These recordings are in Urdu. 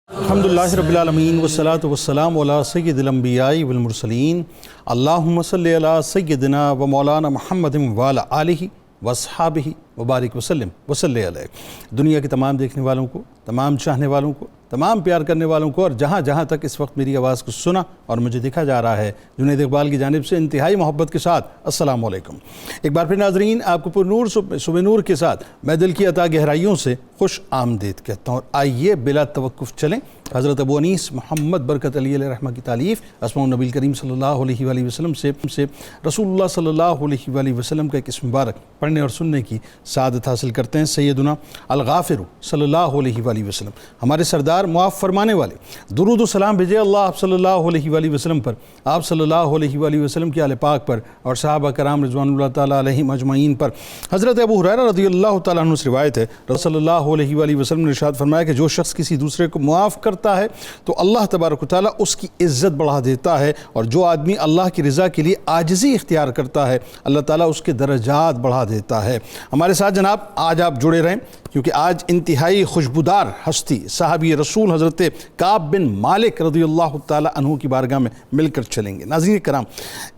الحمدللہ رب العالمین والصلاة والسلام علی سید الانبیاء والمرسلین اللہم صلی علی سیدنا و مولانا محمد وعلی آلہ واصحابہ وبارک وسلم وصلی علیہ۔ دنیا کے تمام دیکھنے والوں کو، تمام چاہنے والوں کو، تمام پیار کرنے والوں کو، اور جہاں جہاں تک اس وقت میری آواز کو سنا اور مجھے دیکھا جا رہا ہے، جنید اقبال کی جانب سے انتہائی محبت کے ساتھ السلام علیکم۔ ایک بار پھر ناظرین، آپ کو پر نور صبح نور کے ساتھ میں دل کی عطا گہرائیوں سے خوش آمدید کہتا ہوں، اور آئیے بلا توقف چلیں حضرت ابو انیس محمد برکت علی علیہ رحمہ کی تالیف اسماء النبی کریم صلی اللہ علیہ وآلہ وسلم سے رسول اللہ صلی اللہ علیہ وآلہ وسلم کا ایک اسم مبارک پڑھنے اور سننے کی سعادت حاصل کرتے ہیں۔ سیدنا الغافر صلی اللہ علیہ وآلہ وسلم، ہمارے سردار معاف فرمانے والے، درود و سلام بھیجے اللہ صلی اللہ علیہ وآلہ وسلم پر، آپ صلی اللہ علیہ وآلہ وسلم کے آل پاک پر اور صحابہ کرام رضوان اللہ تعالیٰ علیہم اجمعین پر۔ حضرت ابو ہریرہ رضی اللہ تعالیٰ عنہ سے روایت ہے، رسول صلی اللہ علیہ وآلہ وسلم نے ارشاد فرمایا کہ جو شخص کسی دوسرے کو معاف کرتا ہے تو اللہ تبارک و تعالیٰ اس کی عزت بڑھا دیتا ہے، اور جو آدمی اللہ کی رضا کے لیے عاجزی اختیار کرتا ہے اللہ تعالیٰ اس کے درجات بڑھا دیتا ہے۔ ہمارے ساتھ جناب آج آپ جڑے رہیں، کیونکہ آج انتہائی خوشبودار ہستی صحابی رسول حضرت کعب بن مالک رضی اللہ تعالیٰ عنہ کی بارگاہ میں مل کر چلیں گے۔ ناظرین کرام،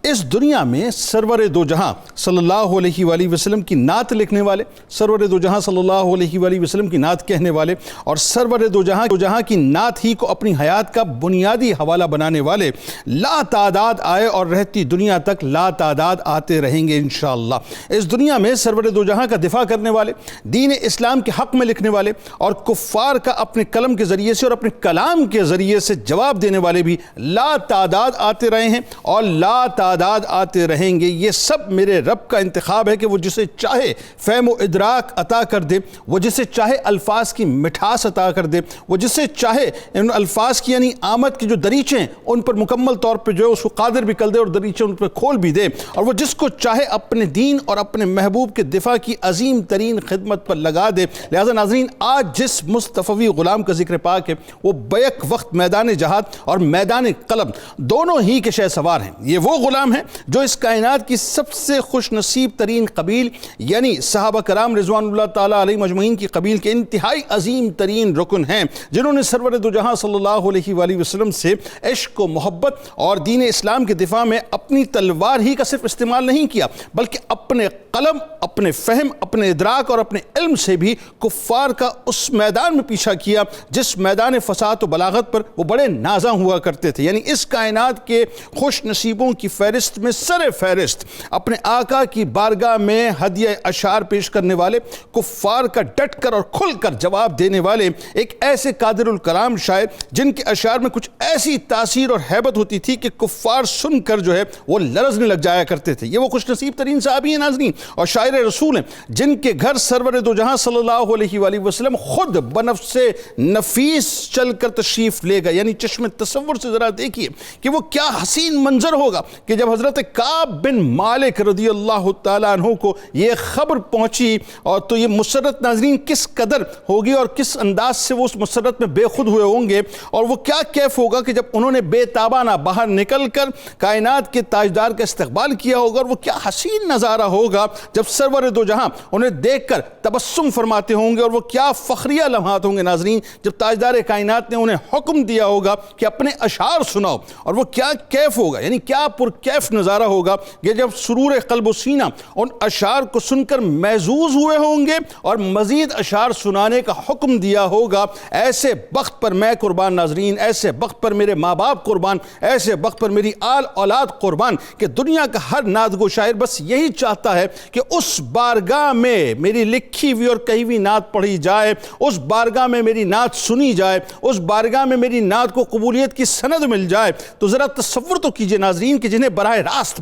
اس دنیا میں سرور دو جہاں صلی اللہ علیہ وآلہ وسلم کی نعت لکھنے والے، سرور دو جہاں صلی اللہ علیہ وآلہ وسلم کی نعت کہنے والے، اور سرور دو جہاں کی نعت ہی کو اپنی حیات کا بنیادی حوالہ بنانے والے لا تعداد آئے اور رہتی دنیا تک لا تعداد آتے رہیں گے انشاءاللہ۔ اس دنیا میں سرور دو جہاں کا دفاع کرنے والے، دین اسلام کے حق میں لکھنے والے، اور کفار کا اپنے قلم کے ذریعے سے اور اپنے کلام کے ذریعے سے جواب دینے والے بھی لا تعداد آتے رہے ہیں اور لا تعداد آتے رہیں گے۔ یہ سب میرے رب کا انتخاب ہے کہ وہ جسے چاہے فہم و ادراک عطا کر دے، وہ جسے چاہے الفاظ کی مٹھاس عطا کر دے، وہ جسے چاہے ان الفاظ کی یعنی آمد کی جو دریچے ہیں ان پر مکمل طور پہ جو ہے اس کو قادر بھی کر دے اور دریچے ان پر کھول بھی دے، اور وہ جس کو چاہے اپنے دین اور اپنے محبوب کے دفاع کی عظیم ترین خدمت پر لگا دے۔ لہذا ناظرین، آج جس مصطفی غلام کا ذکر پاک ہے وہ بیک وقت میدان جہاد اور میدان قلم دونوں ہی کے شہ سوار ہیں۔ یہ وہ غلام ہیں جو اس کائنات کی سب سے خوش نصیب ترین قبیل یعنی صحابہ کرام رضوان اللہ تعالیٰ علیہ مجمعین کی قبیل کے انتہائی عظیم ترین رکن ہیں، جنہوں نے سرور دو جہاں صلی اللہ علیہ وآلہ وسلم سے عشق و محبت اور دین اسلام کے دفاع میں اپنی تلوار ہی کا صرف استعمال نہیں کیا، بلکہ اپنے قلم، اپنے فہم، اپنے ادراک اور اپنے علم سے بھی کفار کا اس میدان میں پیچھا کیا جس میدان فساد و بلاغت پر وہ بڑے نازاں ہوا کرتے تھے۔ یعنی اس کائنات کے خوش نصیبوں کی فہرست میں سر فہرست اپنے آقا کی بارگاہ میں ہدیہ اشعار پیش کرنے والے، کفار کا ڈٹ کر اور کھل کر جواب دینے والے ایک ایسے قادر الکلام شاعر جن کے اشعار میں کچھ ایسی تاثیر اور ہیبت ہوتی تھی کہ کفار سن کر جو ہے وہ لرزنے لگ جایا کرتے تھے۔ یہ وہ خوش نصیب ترین صحابی ہیں ناظرین اور شاعر رسول ہیں جن کے گھر سرور دو جہاں صلی اللہ علیہ وآلہ وسلم خود بنفس نفیس چل کر تشریف لے گئے۔ یعنی چشم تصور سے ذرا دیکھیے کہ وہ کیا حسین منظر ہوگا کہ جب حضرت کعب بن مالک رضی اللہ تعالیٰ عنہ کو یہ خبر پہنچی، اور تو یہ مسرت ناظرین کس قدر ہوگی اور کس انداز سے وہ اس مسرت میں بے خود ہوئے ہوں گے، اور وہ کیا کیف ہوگا کہ جب انہوں نے بے تابانہ باہر نکل کر کائنات کے تاجدار کا استقبال کیا ہوگا، اور وہ کیا حسین نظارہ ہوگا جب سرور دو جہاں انہیں دیکھ کر تبسم فرماتے ہوں گے، اور وہ کیا فخریہ لمحات ہوں گے ناظرین جب تاجدار کائنات نے انہیں حکم دیا ہوگا کہ اپنے اشعار سناؤ، اور وہ کیا کیف ہوگا، یعنی کیا پرکیف نظارہ ہوگا کہ جب سرور قلب و سینہ ان اشعار کو سن کر محظوظ ہوئے ہوں گے اور مزید اشعار سنانے کا حکم دیا ہوگا۔ ایسے وقت پر میں قربان ناظرین، ایسے وقت پر میرے ماں باپ قربان، ایسے وقت پر میری آل اولاد قربان کہ دنیا کا ہر نعت گو شاعر بس یہی چاہتا ہے کہ اس بارگاہ میں میری لکھی ہوئی اور کہی ہوئی نعت پڑھی جائے، اس بارگاہ میں میری نعت سنی جائے، اس بارگاہ میں میری نعت کو قبولیت کی سند مل جائے۔ تو ذرا تصور تو کیجئے ناظرین کہ جنہیں براہ راست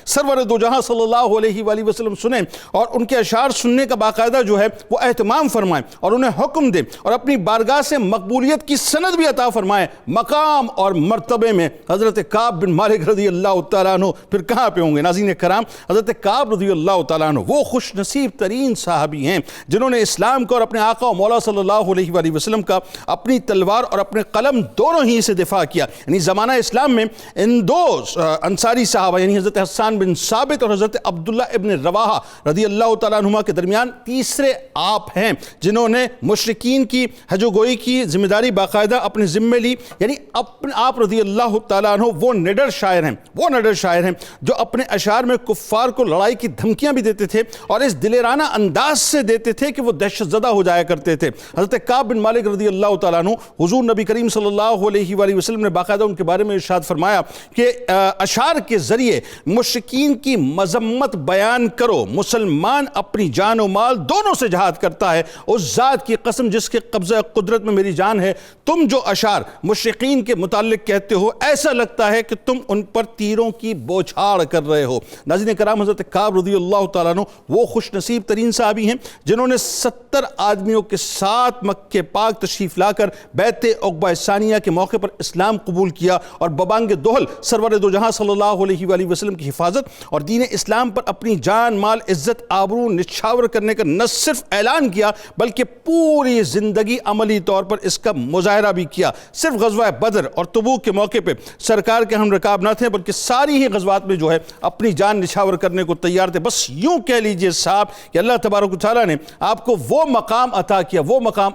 سرور دو جہاں صلی اللہ علیہ وآلہ وسلم سنیں اور ان کے اشعار سننے کا باقاعدہ جو ہے وہ اہتمام فرمائیں اور انہیں حکم دیں اور اپنی بارگاہ سے مقبولیت کی سند بھی عطا فرمائیں، مقام اور مرتبے میں حضرت کعب بن مالک رضی اللہ تعالیٰ عنہ پھر کہاں پہ ہوں گے؟ ناظرین کرام، حضرت کعب رضی اللہ تعالیٰ عنہ وہ خوش نصیب ترین صحابی ہیں جنہوں نے اسلام کو اور اپنے آقا و مولا صلی اللہ علیہ وآلہ وسلم کا اپنی تلوار اور اپنے قلم دونوں ہی سے دفاع کیا۔ یعنی زمانہ اسلام میں ان دو انصاری صحابہ یعنی حضرت حسان بن ثابت اور حضرت عبداللہ ابن رواحہ رضی اللہ تعالیٰ عنہما کے درمیان تیسرے آپ ہیں جنہوں نے مشرکین کی ہجوگوئی کی کی ذمہ داری باقاعدہ اپنے ذمے لی. یعنی آپ رضی اللہ تعالیٰ عنہ وہ نڈر شاعر ہیں جو اپنے اشعار میں کفار کو لڑائی کی دھمکیاں بھی دیتے تھے اور اس دلیرانہ انداز سے دیتے تھے کہ وہ دہشت زدہ ہو جایا کرتے تھے. حضرت کعب بن مالک رضی اللہ تعالیٰ عنہ، حضور نبی کریم صلی اللہ علیہ وآلہ وسلم نے باقاعدہ ان کے بارے میں ارشاد فرمایا کہ اشعار کے ذریعے مشرکین کی مذمت بیان کرو. مسلمان اپنی جان و مال دونوں سے جہاد کرتا ہے. اس ذات کی قسم جس کے قبضہ قدرت میں میری جان ہے، تم جو اشعار مشرکین کے متعلق کہتے ہو ایسا لگتا ہے کہ تم ان پر تیروں کی بوچھاڑ کر رہے ہو. ناظرین کرام، حضرت کعب رضی اللہ تعالیٰ عنہ وہ خوش نصیب ترین صحابی ہیں جنہوں نے 70 آدمیوں کے ساتھ مکہ پاک تشریف لا کر بیعت عقبہ ثانیہ کے موقع پر اسلام قبول کیا اور ببانگ دوحل سرور دو جہاں صلی اللہ علیہ وآلہ وسلم کی حفاظت اور دین اسلام پر اپنی جان مال عزت آبرو نچھاور کرنے کا نہ صرف اعلان کیا بلکہ پوری زندگی عملی طور پر اس کا مظاہرہ بھی کیا. صرف غزوہ بدر اور تبوک کے موقع پہ سرکار کے ہم رکاب نہ تھے بلکہ ساری ہی غزوات میں جو ہے اپنی جان نچھاور کرنے کو تیار تھے. بس یوں کہہ لیجئے صاحب کہ اللہ تبارک و تعالیٰ نے آپ کو وہ مقام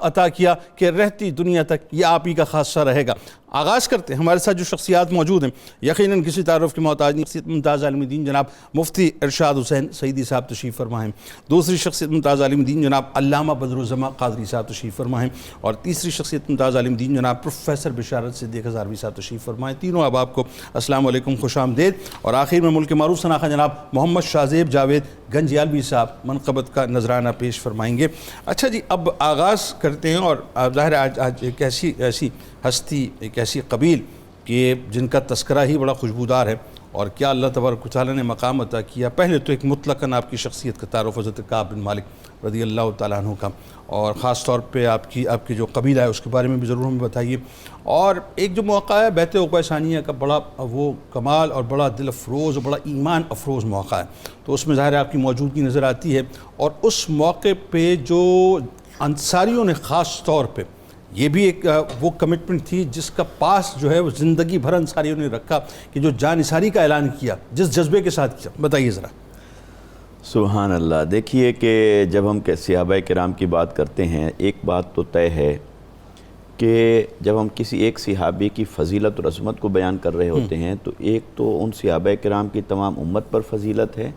عطا کیا کہ رہتی دنیا تک یہ آپ ہی کا خاصہ رہے گا. آغاز کرتے ہیں. ہمارے ساتھ جو شخصیات موجود ہیں یقیناً کسی تعارف کی محتاج نہیں. شخصیت ممتاز عالم دین جناب مفتی ارشاد حسین سعیدی صاحب تشریف فرما ہیں. دوسری شخصیت ممتاز عالم دین جناب علامہ بدرالزماں قادری صاحب تشریف فرما ہیں. اور تیسری شخصیت ممتاز عالم دین جناب پروفیسر بشارت صدیق ہزاروی صاحب تشریف فرما ہیں. تینوں احباب کو السلام علیکم، خوش آمدید. اور آخر میں ملک معروف شناخت جناب محمد شاہزیب جاوید گنجیالوی صاحب منقبت کا نذرانہ پیش فرمائیں گے. اچھا جی، اب آغاز کرتے ہیں. اور ظاہر ہے آج ایک ایسی ہستی، ایک ایسی قبیل کہ جن کا تذکرہ ہی بڑا خوشبودار ہے اور کیا اللہ تبارک و تعالیٰ نے مقام عطا کیا. پہلے تو ایک مطلقاً آپ کی شخصیت کا تعارف حضرت کعب بن مالک رضی اللہ تعالیٰ عنہ کا، اور خاص طور پہ آپ کی جو قبیلہ ہے اس کے بارے میں بھی ضرور ہمیں بتائیے. اور ایک جو موقع ہے بیعت عقبہ ثانیہ کا، بڑا وہ کمال اور بڑا دل افروز اور بڑا ایمان افروز موقع ہے، تو اس میں ظاہر ہے آپ کی موجودگی نظر آتی ہے. اور اس موقع پہ جو انصاریوں نے خاص طور پہ، یہ بھی ایک وہ کمٹمنٹ تھی جس کا پاس جو ہے وہ زندگی بھر انصاریوں نے رکھا کہ جو جان نثاری کا اعلان کیا جس جذبے کے ساتھ کیا. بتائیے ذرا. سبحان اللہ. دیکھیے کہ جب ہم صحابہ کرام کی بات کرتے ہیں، ایک بات تو طے ہے کہ جب ہم کسی ایک صحابی کی فضیلت اور عظمت کو بیان کر رہے ہوتے ہیں تو ایک تو ان صحابہ کرام کی تمام امت پر فضیلت ہے،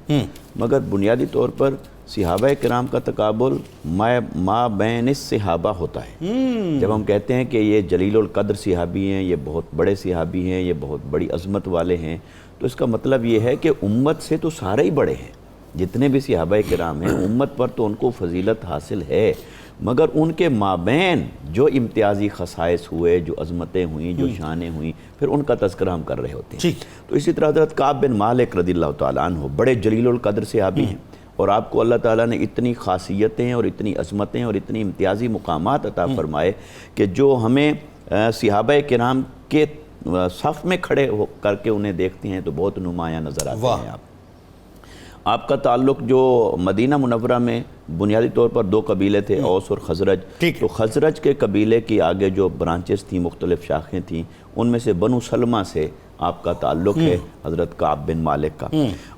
مگر بنیادی طور پر صحابہ کرام کا تقابل ما بین الصحابہ ہوتا ہے. جب ہم کہتے ہیں کہ یہ جلیل القدر صحابی ہیں، یہ بہت بڑے صحابی ہیں، یہ بہت بڑی عظمت والے ہیں، تو اس کا مطلب یہ ہے کہ امت سے تو سارے ہی بڑے ہیں. جتنے بھی صحابہ کرام ہیں امت پر تو ان کو فضیلت حاصل ہے، مگر ان کے مابین جو امتیازی خصائص ہوئے، جو عظمتیں ہوئیں، جو شانیں ہوئیں، پھر ان کا تذکرہ ہم کر رہے ہوتے ہیں. تو اسی طرح حضرت کعب بن مالک رضی اللہ تعالیٰ عنہ بڑے جلیل القدر صحابی ہیں، اور آپ کو اللہ تعالیٰ نے اتنی خاصیتیں اور اتنی عظمتیں اور اتنی امتیازی مقامات عطا فرمائے کہ جو ہمیں صحابہ کرام کے صف میں کھڑے ہو کر کے انہیں دیکھتے ہیں تو بہت نمایاں نظر آتے ہیں. آپ کا تعلق جو مدینہ منورہ میں بنیادی طور پر دو قبیلے تھے، اوس اور خزرج. تو خزرج کے قبیلے کی آگے جو برانچز تھیں، مختلف شاخیں تھیں، ان میں سے بنو سلمہ سے آپ کا تعلق ہے حضرت کعب بن مالک کا.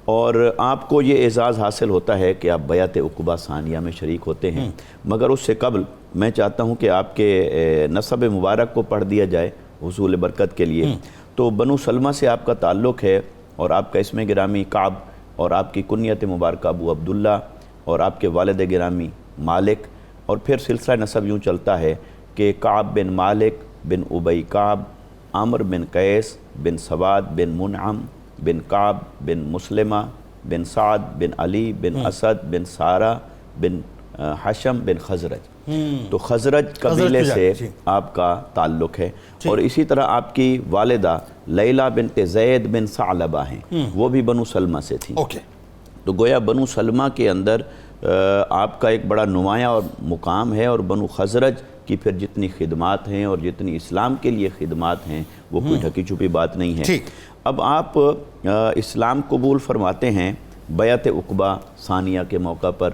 اور آپ کو یہ اعزاز حاصل ہوتا ہے کہ آپ بیعت عقبہ ثانیہ میں شریک ہوتے ہیں، مگر اس سے قبل میں چاہتا ہوں کہ آپ کے نسب مبارک کو پڑھ دیا جائے حصول برکت کے لیے. تو بنو سلمہ سے آپ کا تعلق ہے، اور آپ کا اسم گرامی کعب، اور آپ کی کنیت مبارکہ ابو عبداللہ، اور آپ کے والد گرامی مالک، اور پھر سلسلہ نسب یوں چلتا ہے کہ کعب بن مالک بن ابی کعب، عامر بن قیس بن سواد بن منعم بن کعب بن مسلمہ بن سعد بن علی بن اسد بن سارہ بن حشم بن خزرج. تو خزرج قبیلے سے آپ کا تعلق ہے. اور اسی طرح آپ کی والدہ لیلہ بنت زید بن ثعلبہ ہیں، وہ بھی بنو سلمہ سے تھیں. تو گویا بنو سلمہ کے اندر آپ کا ایک بڑا نمایاں اور مقام ہے، اور بنو خزرج کی پھر جتنی خدمات ہیں اور جتنی اسلام کے لیے خدمات ہیں وہ کوئی ڈھکی چھپی بات نہیں ہے. اب آپ اسلام قبول فرماتے ہیں بیعت عقبہ ثانیہ کے موقع پر،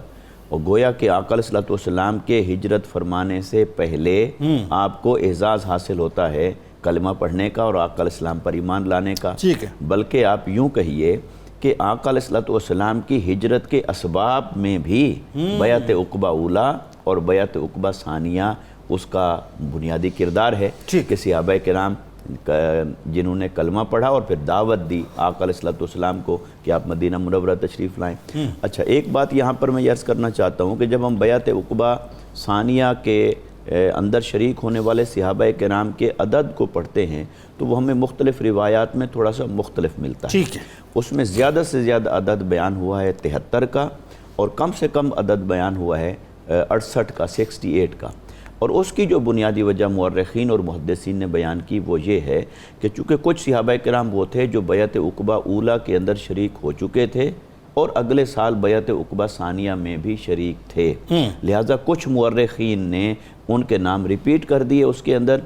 اور گویا کہ آقا علیہ الصلوۃ والسلام کے ہجرت فرمانے سے پہلے آپ کو اعزاز حاصل ہوتا ہے کلمہ پڑھنے کا اور آقا علیہ السلام پر ایمان لانے کا. بلکہ آپ یوں کہیے کہ آقا علیہ الصلوۃ والسلام کی ہجرت کے اسباب میں بھی بیعت عقبہ اولیٰ اور بیعت عقبہ ثانیہ اس کا بنیادی کردار ہے کہ صحابہ کرام جنہوں نے کلمہ پڑھا اور پھر دعوت دی آقا علیہ الصلوۃ والسلام کو کہ آپ مدینہ منورہ تشریف لائیں۔ اچھا، ایک بات یہاں پر میں یہ عرض کرنا چاہتا ہوں کہ جب ہم بیعت عقبہ ثانیہ کے اندر شریک ہونے والے صحابہ کرام کے عدد کو پڑھتے ہیں تو وہ ہمیں مختلف روایات میں تھوڑا سا مختلف ملتا ہے۔ اس میں زیادہ سے زیادہ عدد بیان ہوا ہے 73 کا، اور کم سے کم عدد بیان ہوا ہے 68 کا، 68 کا۔ اور اس کی جو بنیادی وجہ مورخین اور محدثین نے بیان کی وہ یہ ہے کہ چونکہ کچھ صحابہ کرام وہ تھے جو بیعت عقبہ اولیٰ کے اندر شریک ہو چکے تھے اور اگلے سال بیعت عقبہ ثانیہ میں بھی شریک تھے، لہٰذا کچھ مورخین نے ان کے نام ریپیٹ کر دیے، اس کے اندر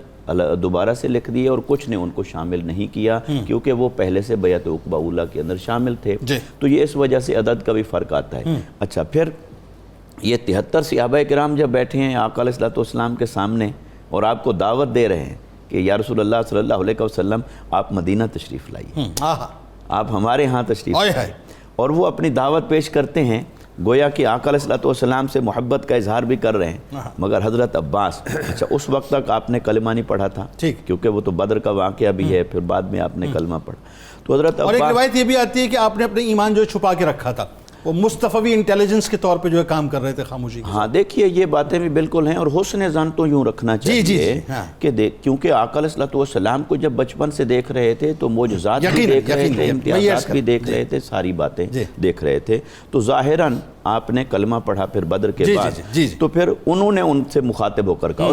دوبارہ سے لکھ دیے، اور کچھ نے ان کو شامل نہیں کیا کیونکہ وہ پہلے سے بیعت عقبہ اولیٰ کے اندر شامل تھے، تو یہ اس وجہ سے عدد کا بھی فرق آتا ہے۔ اچھا، پھر یہ 73 صحابہ کرام جب بیٹھے ہیں آقا علیہ الصلوۃ والسلام کے سامنے اور آپ کو دعوت دے رہے ہیں کہ یا رسول اللہ صلی اللہ علیہ وسلم آپ مدینہ تشریف لائیے، آپ ہمارے ہاں تشریف لائیے، اور وہ اپنی دعوت پیش کرتے ہیں، گویا کہ آقا علیہ الصلوۃ والسلام سے محبت کا اظہار بھی کر رہے ہیں، مگر حضرت عباس، اچھا اس وقت تک آپ نے کلمہ نہیں پڑھا تھا کیونکہ وہ تو بدر کا واقعہ بھی ہے، پھر بعد میں آپ نے کلمہ پڑھا، تو حضرت عباس، اور ایک روایت یہ بھی آتی ہے کہ آپ نے اپنے ایمان جو چھپا کے رکھا تھا، وہ مصطفی انٹیلیجنس کے طور پہ جو ہے کام کر رہے تھے خاموشی کے۔ ہاں دیکھیے یہ باتیں بھی بالکل ہیں، اور حسن ظن تو یوں رکھنا چاہیے کہ کیونکہ آقا علیہ الصلوۃ والسلام کو جب بچپن سے دیکھ رہے تھے تو معجزات بھی دیکھ رہے تھے، امتیازات بھی دیکھ رہے تھے، ساری باتیں دیکھ رہے تھے، تو ظاہراً آپ نے کلمہ پڑھا پھر بدر کے بعد، تو پھر انہوں نے ان سے مخاطب ہو کر کہا،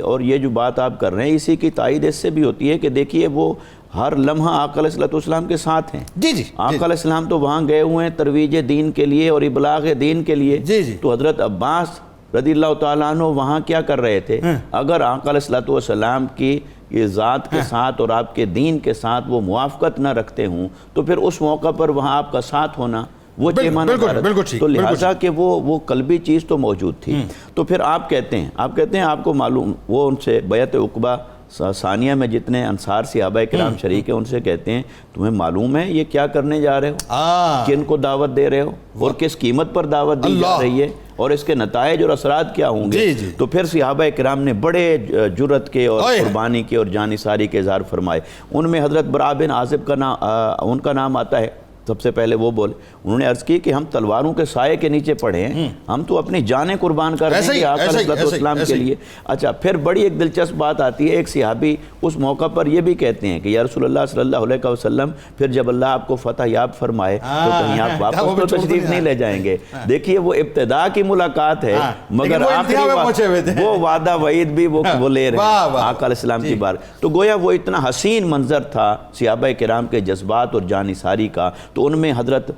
اور یہ جو بات آپ کر رہے ہیں اسی کی تائید اس سے بھی ہوتی ہے کہ دیکھیے وہ ہر لمحہ آقا علیہ الصلوۃ والسلام کے ساتھ ہیں۔ آقا علیہ السلام تو وہاں گئے ہوئے ہیں ترویج دین کے لیے اور ابلاغ دین کے لیے، تو حضرت عباس رضی اللہ تعالیٰ عنہ وہاں کیا کر رہے تھے؟ اگر آقا علیہ الصلوۃ والسلام کی ذات کے ساتھ اور آپ کے دین کے ساتھ وہ موافقت نہ رکھتے ہوں تو پھر اس موقع پر وہاں آپ کا ساتھ ہونا وہ تو لہٰذا کہ وہ قلبی چیز تو موجود تھی۔ تو پھر آپ کہتے ہیں آپ کو معلوم، وہ ان سے بیعت عقبہ ثانیہ میں جتنے انصار صحابہ کرام شریک ہیں ان سے کہتے ہیں تمہیں معلوم ہے یہ کیا کرنے جا رہے ہو، کن کو دعوت دے رہے ہو اور کس قیمت پر دعوت دی جا رہی ہے اور اس کے نتائج اور اثرات کیا ہوں گے؟ تو پھر صحابہ کرام نے بڑے جرأت کے اور قربانی کے اور جانثاری کے اظہار فرمائے۔ ان میں حضرت براء بن عازب ان کا نام آتا ہے، سب سے پہلے وہ بولے، انہوں نے عرض کی کہ ہم تلواروں کے سائے کے نیچے پڑے ہیں، ہم تو اپنی جانیں قربان کر رہے ہیں آقا علیہ الصلوۃ والسلام کے لیے۔ اچھا پھر بڑی ایک دلچسپ بات آتی ہے، ایک صحابی اس موقع پر یہ بھی کہتے ہیں کہ یا رسول اللہ صلی اللہ علیہ وسلم پھر جب اللہ آپ کو فتح یاب فرمائے تو کہیں آپ واپس تو تشریف نہیں لے جائیں گے۔ دیکھیے وہ ابتدا کی ملاقات ہے مگر آخری وہ وعدہ وعید بھی وہ لے رہے ہیں آقا علیہ السلام کی بار، تو گویا وہ اتنا حسین منظر تھا صحابہ کرام کے جذبات اور جانثاری کا، تو ان میں حضرت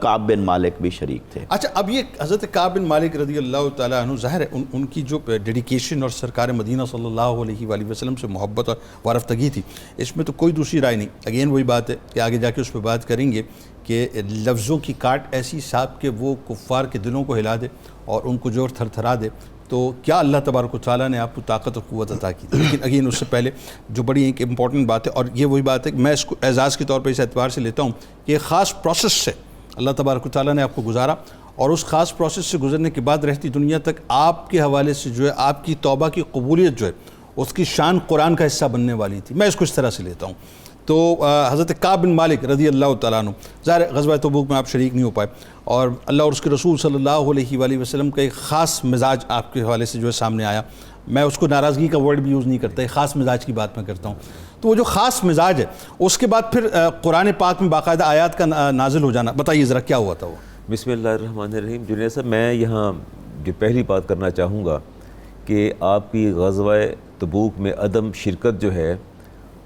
کعب بن مالک بھی شریک تھے۔ اچھا اب یہ حضرت کعب بن مالک رضی اللہ تعالیٰ عنہ، ظاہر ہے ان کی جو ڈیڈیکیشن اور سرکار مدینہ صلی اللہ علیہ وآلہ وسلم سے محبت اور وارفتگی تھی، اس میں تو کوئی دوسری رائے نہیں۔ اگین وہی بات ہے کہ آگے جا کے اس پہ بات کریں گے کہ لفظوں کی کاٹ ایسی صاحب کہ وہ کفار کے دلوں کو ہلا دے اور ان کو جوڑ تھر تھرا دے، تو کیا اللہ تبارک و تعالیٰ نے آپ کو طاقت اور قوت عطا کی تھی۔ لیکن اگین اس سے پہلے جو بڑی ایک امپورٹنٹ بات ہے، اور یہ وہی بات ہے کہ میں اس کو اعزاز کے طور پہ اس اعتبار سے لیتا ہوں کہ ایک خاص پروسیس سے اللہ تبارک و تعالیٰ نے آپ کو گزارا، اور اس خاص پروسیس سے گزرنے کے بعد رہتی دنیا تک آپ کے حوالے سے جو ہے آپ کی توبہ کی قبولیت جو ہے اس کی شان قرآن کا حصہ بننے والی تھی۔ میں اس کو اس طرح سے لیتا ہوں۔ تو حضرت کعب بن مالک رضی اللہ تعالیٰ عنہ، ظاہر غزوہ تبوک میں آپ شریک نہیں ہو پائے، اور اللہ اور اس کے رسول صلی اللہ علیہ وآلہ وسلم کا ایک خاص مزاج آپ کے حوالے سے جو ہے سامنے آیا۔ میں اس کو ناراضگی کا ورڈ بھی یوز نہیں کرتا، ایک خاص مزاج کی بات میں کرتا ہوں۔ تو وہ جو خاص مزاج ہے اس کے بعد پھر قرآن پاک میں باقاعدہ آیات کا نازل ہو جانا، بتائیے ذرا کیا ہوا تھا وہ؟ بسم اللہ الرحمن الرحیم۔ جنید صاحب میں یہاں جو پہلی بات کرنا چاہوں گا کہ آپ کی غزوہ تبوک میں عدم شرکت جو ہے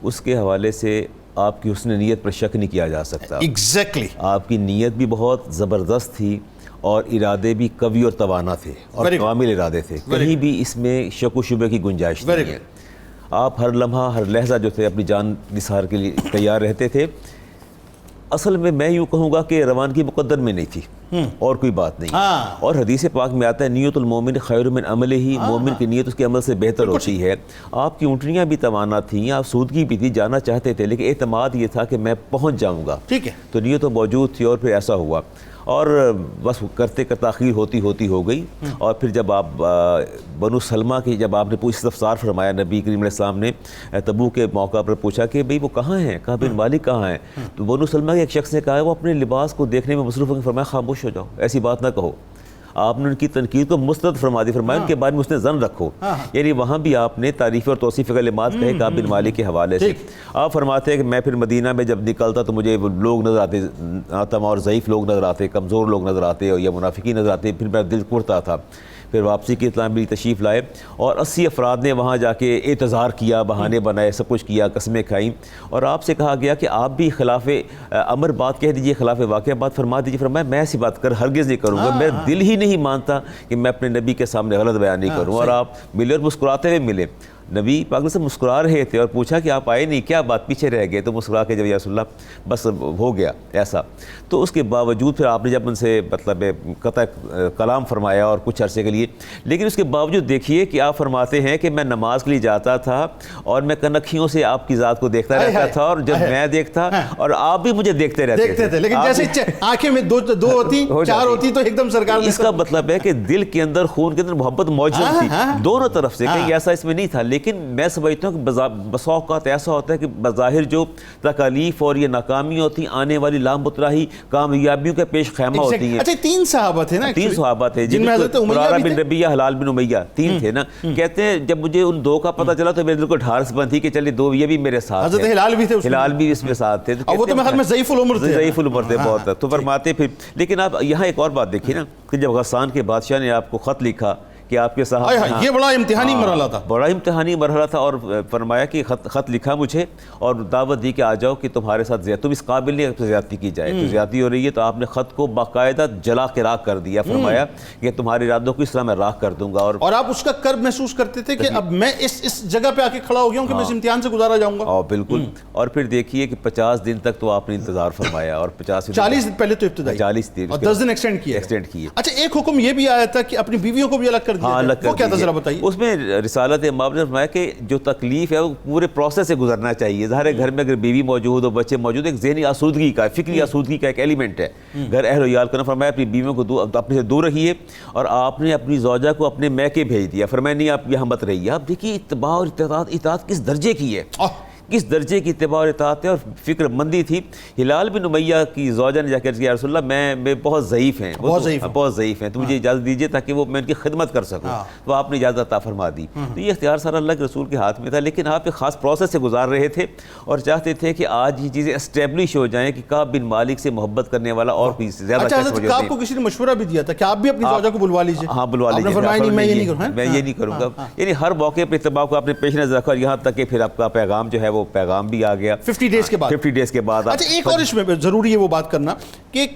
اس کے حوالے سے آپ کی حسن نیت پر شک نہیں کیا جا سکتا۔ ایگزیکٹلی آپ کی نیت بھی بہت زبردست تھی اور ارادے بھی قوی اور توانا تھے اور کامل ارادے تھے، کہیں بھی اس میں شک و شبہ کی گنجائش نہیں ہے۔ آپ ہر لمحہ ہر لحظہ جو تھے اپنی جان نثار کے لیے تیار رہتے تھے۔ اصل میں یوں کہوں گا کہ روانگی مقدر میں نہیں تھی اور کوئی بات نہیں، اور حدیث پاک میں آتا ہے نیت المومن خیر من عملہ، مومن کی نیت اس کے عمل سے بہتر ہوتی ہے۔ آپ کی اونٹنیاں بھی توانا تھیں، آپ سودگی بھی تھی، جانا چاہتے تھے، لیکن اعتماد یہ تھا کہ میں پہنچ جاؤں گا، ٹھیک ہے، تو نیت تو موجود تھی اور پھر ایسا ہوا۔ اور بس کرتے کرتے تاخیر ہوتی ہو گئی. اور پھر جب آپ بنو سلمہ کی جب آپ نے استفسار فرمایا، نبی کریم علیہ السلام نے تبوک کے موقع پر پوچھا کہ بھئی وہ کہاں ہیں، کعب بن مالک کہاں ہیں، تو بنو سلمہ کے ایک شخص نے کہا وہ اپنے لباس کو دیکھنے میں مصروف ہو کے فرمایا خاموش ہو جاؤ، ایسی بات نہ کہو. آپ نے ان کی تنقید کو مسترد فرما دی، فرمایا ان کے بارے میں اس نے ظن رکھو. یعنی وہاں بھی آپ نے تعریف اور توصیف کلمات کہے کعب بن مالک کے حوالے سے. آپ فرماتے ہیں کہ میں پھر مدینہ میں جب نکلتا تو مجھے لوگ نظر آتے اور ضعیف لوگ نظر آتے، کمزور لوگ نظر آتے یا منافقین نظر آتے، پھر میرا دل کرتا تھا. پھر واپسی کی اطلاع ملی، تشریف لائے اور 80 افراد نے وہاں جا کے اعتذار کیا، بہانے بنائے، سب کچھ کیا، قسمیں کھائیں. اور آپ سے کہا گیا کہ آپ بھی خلاف امر بات کہہ دیجئے، خلاف واقعہ بات فرما دیجئے. فرمایا میں ایسی بات ہرگز نہیں کروں گا، میرا دل ہی نہیں مانتا کہ میں اپنے نبی کے سامنے غلط بیان نہیں کروں. اور آپ ملے اور مسکراتے ہوئے ملے. نبی پاک سے مسکرا رہے تھے اور پوچھا کہ آپ آئے نہیں، کیا بات، پیچھے رہ گئے؟ تو مسکرا کے جب یا رسول اللہ بس ہو گیا ایسا. تو اس کے باوجود پھر آپ نے جب ان سے مطلب قطع کلام فرمایا اور کچھ عرصے کے لیے، لیکن اس کے باوجود دیکھیے کہ آپ فرماتے ہیں کہ میں نماز کے لیے جاتا تھا اور میں کنکھیوں سے آپ کی ذات کو دیکھتا رہتا تھا، اور جب میں دیکھتا اور آپ بھی مجھے دیکھتے رہتے تھے. لیکن جیسے آنکھیں میں دو ہوتی، چار ہوتی تو ایک دم سرکار. اس کا مطلب ہے کہ دل کے اندر، خون کے اندر محبت موجود تھی دونوں طرف سے، کہیں ایسا اس میں نہیں تھا. لیکن میں سمجھتا ہوں کہ بسا اوقات ایسا ہوتا ہے کہ بظاہر جو تکالیف اور یہ ناکامیاں ہوتی ہیں، آنے والی لامبتراہی کامیابیوں کے پیش خیمہ ہوتی ہیں. اچھا 3 صحابہ تھے نا، 3 صحابہ تھے جن میں حضرت مرارہ بن ربیعہ، ہلال بن امیہ 3 تھے نا. کہتے ہیں جب مجھے ان 2 کا پتہ چلا تو میرے دل کو ڈھارس بندھی کہ چلے 2 یہ بھی میرے ساتھ. حضرت ہلال بھی تھے، ہلال بھی اس میں ساتھ تھے. وہ تو میں ضعیف العمر تھے، ضعیف العمر تھے بہت. تو فرماتے پھر، لیکن آپ یہاں ایک اور بات دیکھیے نا کہ جب غسان کے بادشاہ نے آپ کو خط لکھا کہ آپ کے صاحب، یہ بڑا امتحانی مرحلہ تھا، بڑا امتحانی مرحلہ تھا. اور فرمایا کہ خط لکھا مجھے اور دعوت دی کہ آ جاؤ کہ تمہارے ساتھ تم اس قابل نہیں کہ زیادتی کی جائے، تو زیادتی ہو رہی ہے. تو آپ نے خط کو باقاعدہ جلا کے راکھ کر دیا. فرمایا کہ تمہارے ارادوں کو اس طرح میں راکھ کر دوں گا. اور آپ اس کا کرب محسوس کرتے تھے کہ اب میں اس جگہ پہ آ کے کھڑا ہو گیا ہوں کہ میں اس امتحان سے گزارا جاؤں گا. بالکل. اور پھر دیکھیے کہ 50 دن تک تو آپ نے انتظار فرمایا، اور 40 دن پہلے تو ابتدائی 40 دن اور 10 دن ایکسٹینڈ کیے. اچھا ایک حکم یہ بھی آیا تھا کہ اپنی بیویوں کو بھی الگ کر دیا، وہ کیا تھا ذرا بتائیے. اس میں رسالت امام نے فرمایا کہ جو تکلیف ہے وہ پورے پروسیس سے گزرنا چاہیے. ظاہر ہے گھر میں اگر بیوی موجود ہو، بچے موجود، ایک ذہنی آسودگی کا، فکری آسودگی کا ایک ایلیمنٹ ہے. گھر اہل و عیال کا. فرمایا اپنی بیویوں کو اپنے سے دور رہیے. اور آپ نے اپنی زوجہ کو اپنے میکے بھیج دیا. فرمایا نہیں آپ یہاں مت رہیے. آپ دیکھیے اتباع اور اطاعت کس درجے کی ہے، کس درجے کی اتباع اور اطاعت ہے اور فکر مندی تھی. ہلال بن امیہ کی زوجہ نے جا کر کہا یا رسول اللہ میں بہت ضعیف ہیں، بہت ضعیف ہیں، تو مجھے اجازت دیجیے تاکہ میں ان کی خدمت کر سکوں. تو آپ نے اجازت عطا فرما دی. تو یہ اختیار سارا اللہ کے رسول کے ہاتھ میں تھا. لیکن آپ ایک خاص پروسیس سے گزار رہے تھے اور چاہتے تھے کہ آج یہ چیزیں اسٹیبلش ہو جائیں کہ کعب بن مالک سے محبت کرنے والا اور کوئی زیادہ اچھا حضرت کعب کو کسی نے مشورہ بھی دیا تھا کہ آپ بھی اپنی زوجہ کو بلوا لیجیے. ہاں بلوا لیجیے. میں یہ نہیں کروں گا. یعنی ہر موقع پر اتباع کو آپ نے پیش نظر رکھا، یہاں تک کہ پھر آپ کا پیغام جو ہے وہ پیغام بھی آ گیا 50 ڈیز کے بعد. اچھا ایک اور اس میں ضروری ہے وہ بات کرنا کہ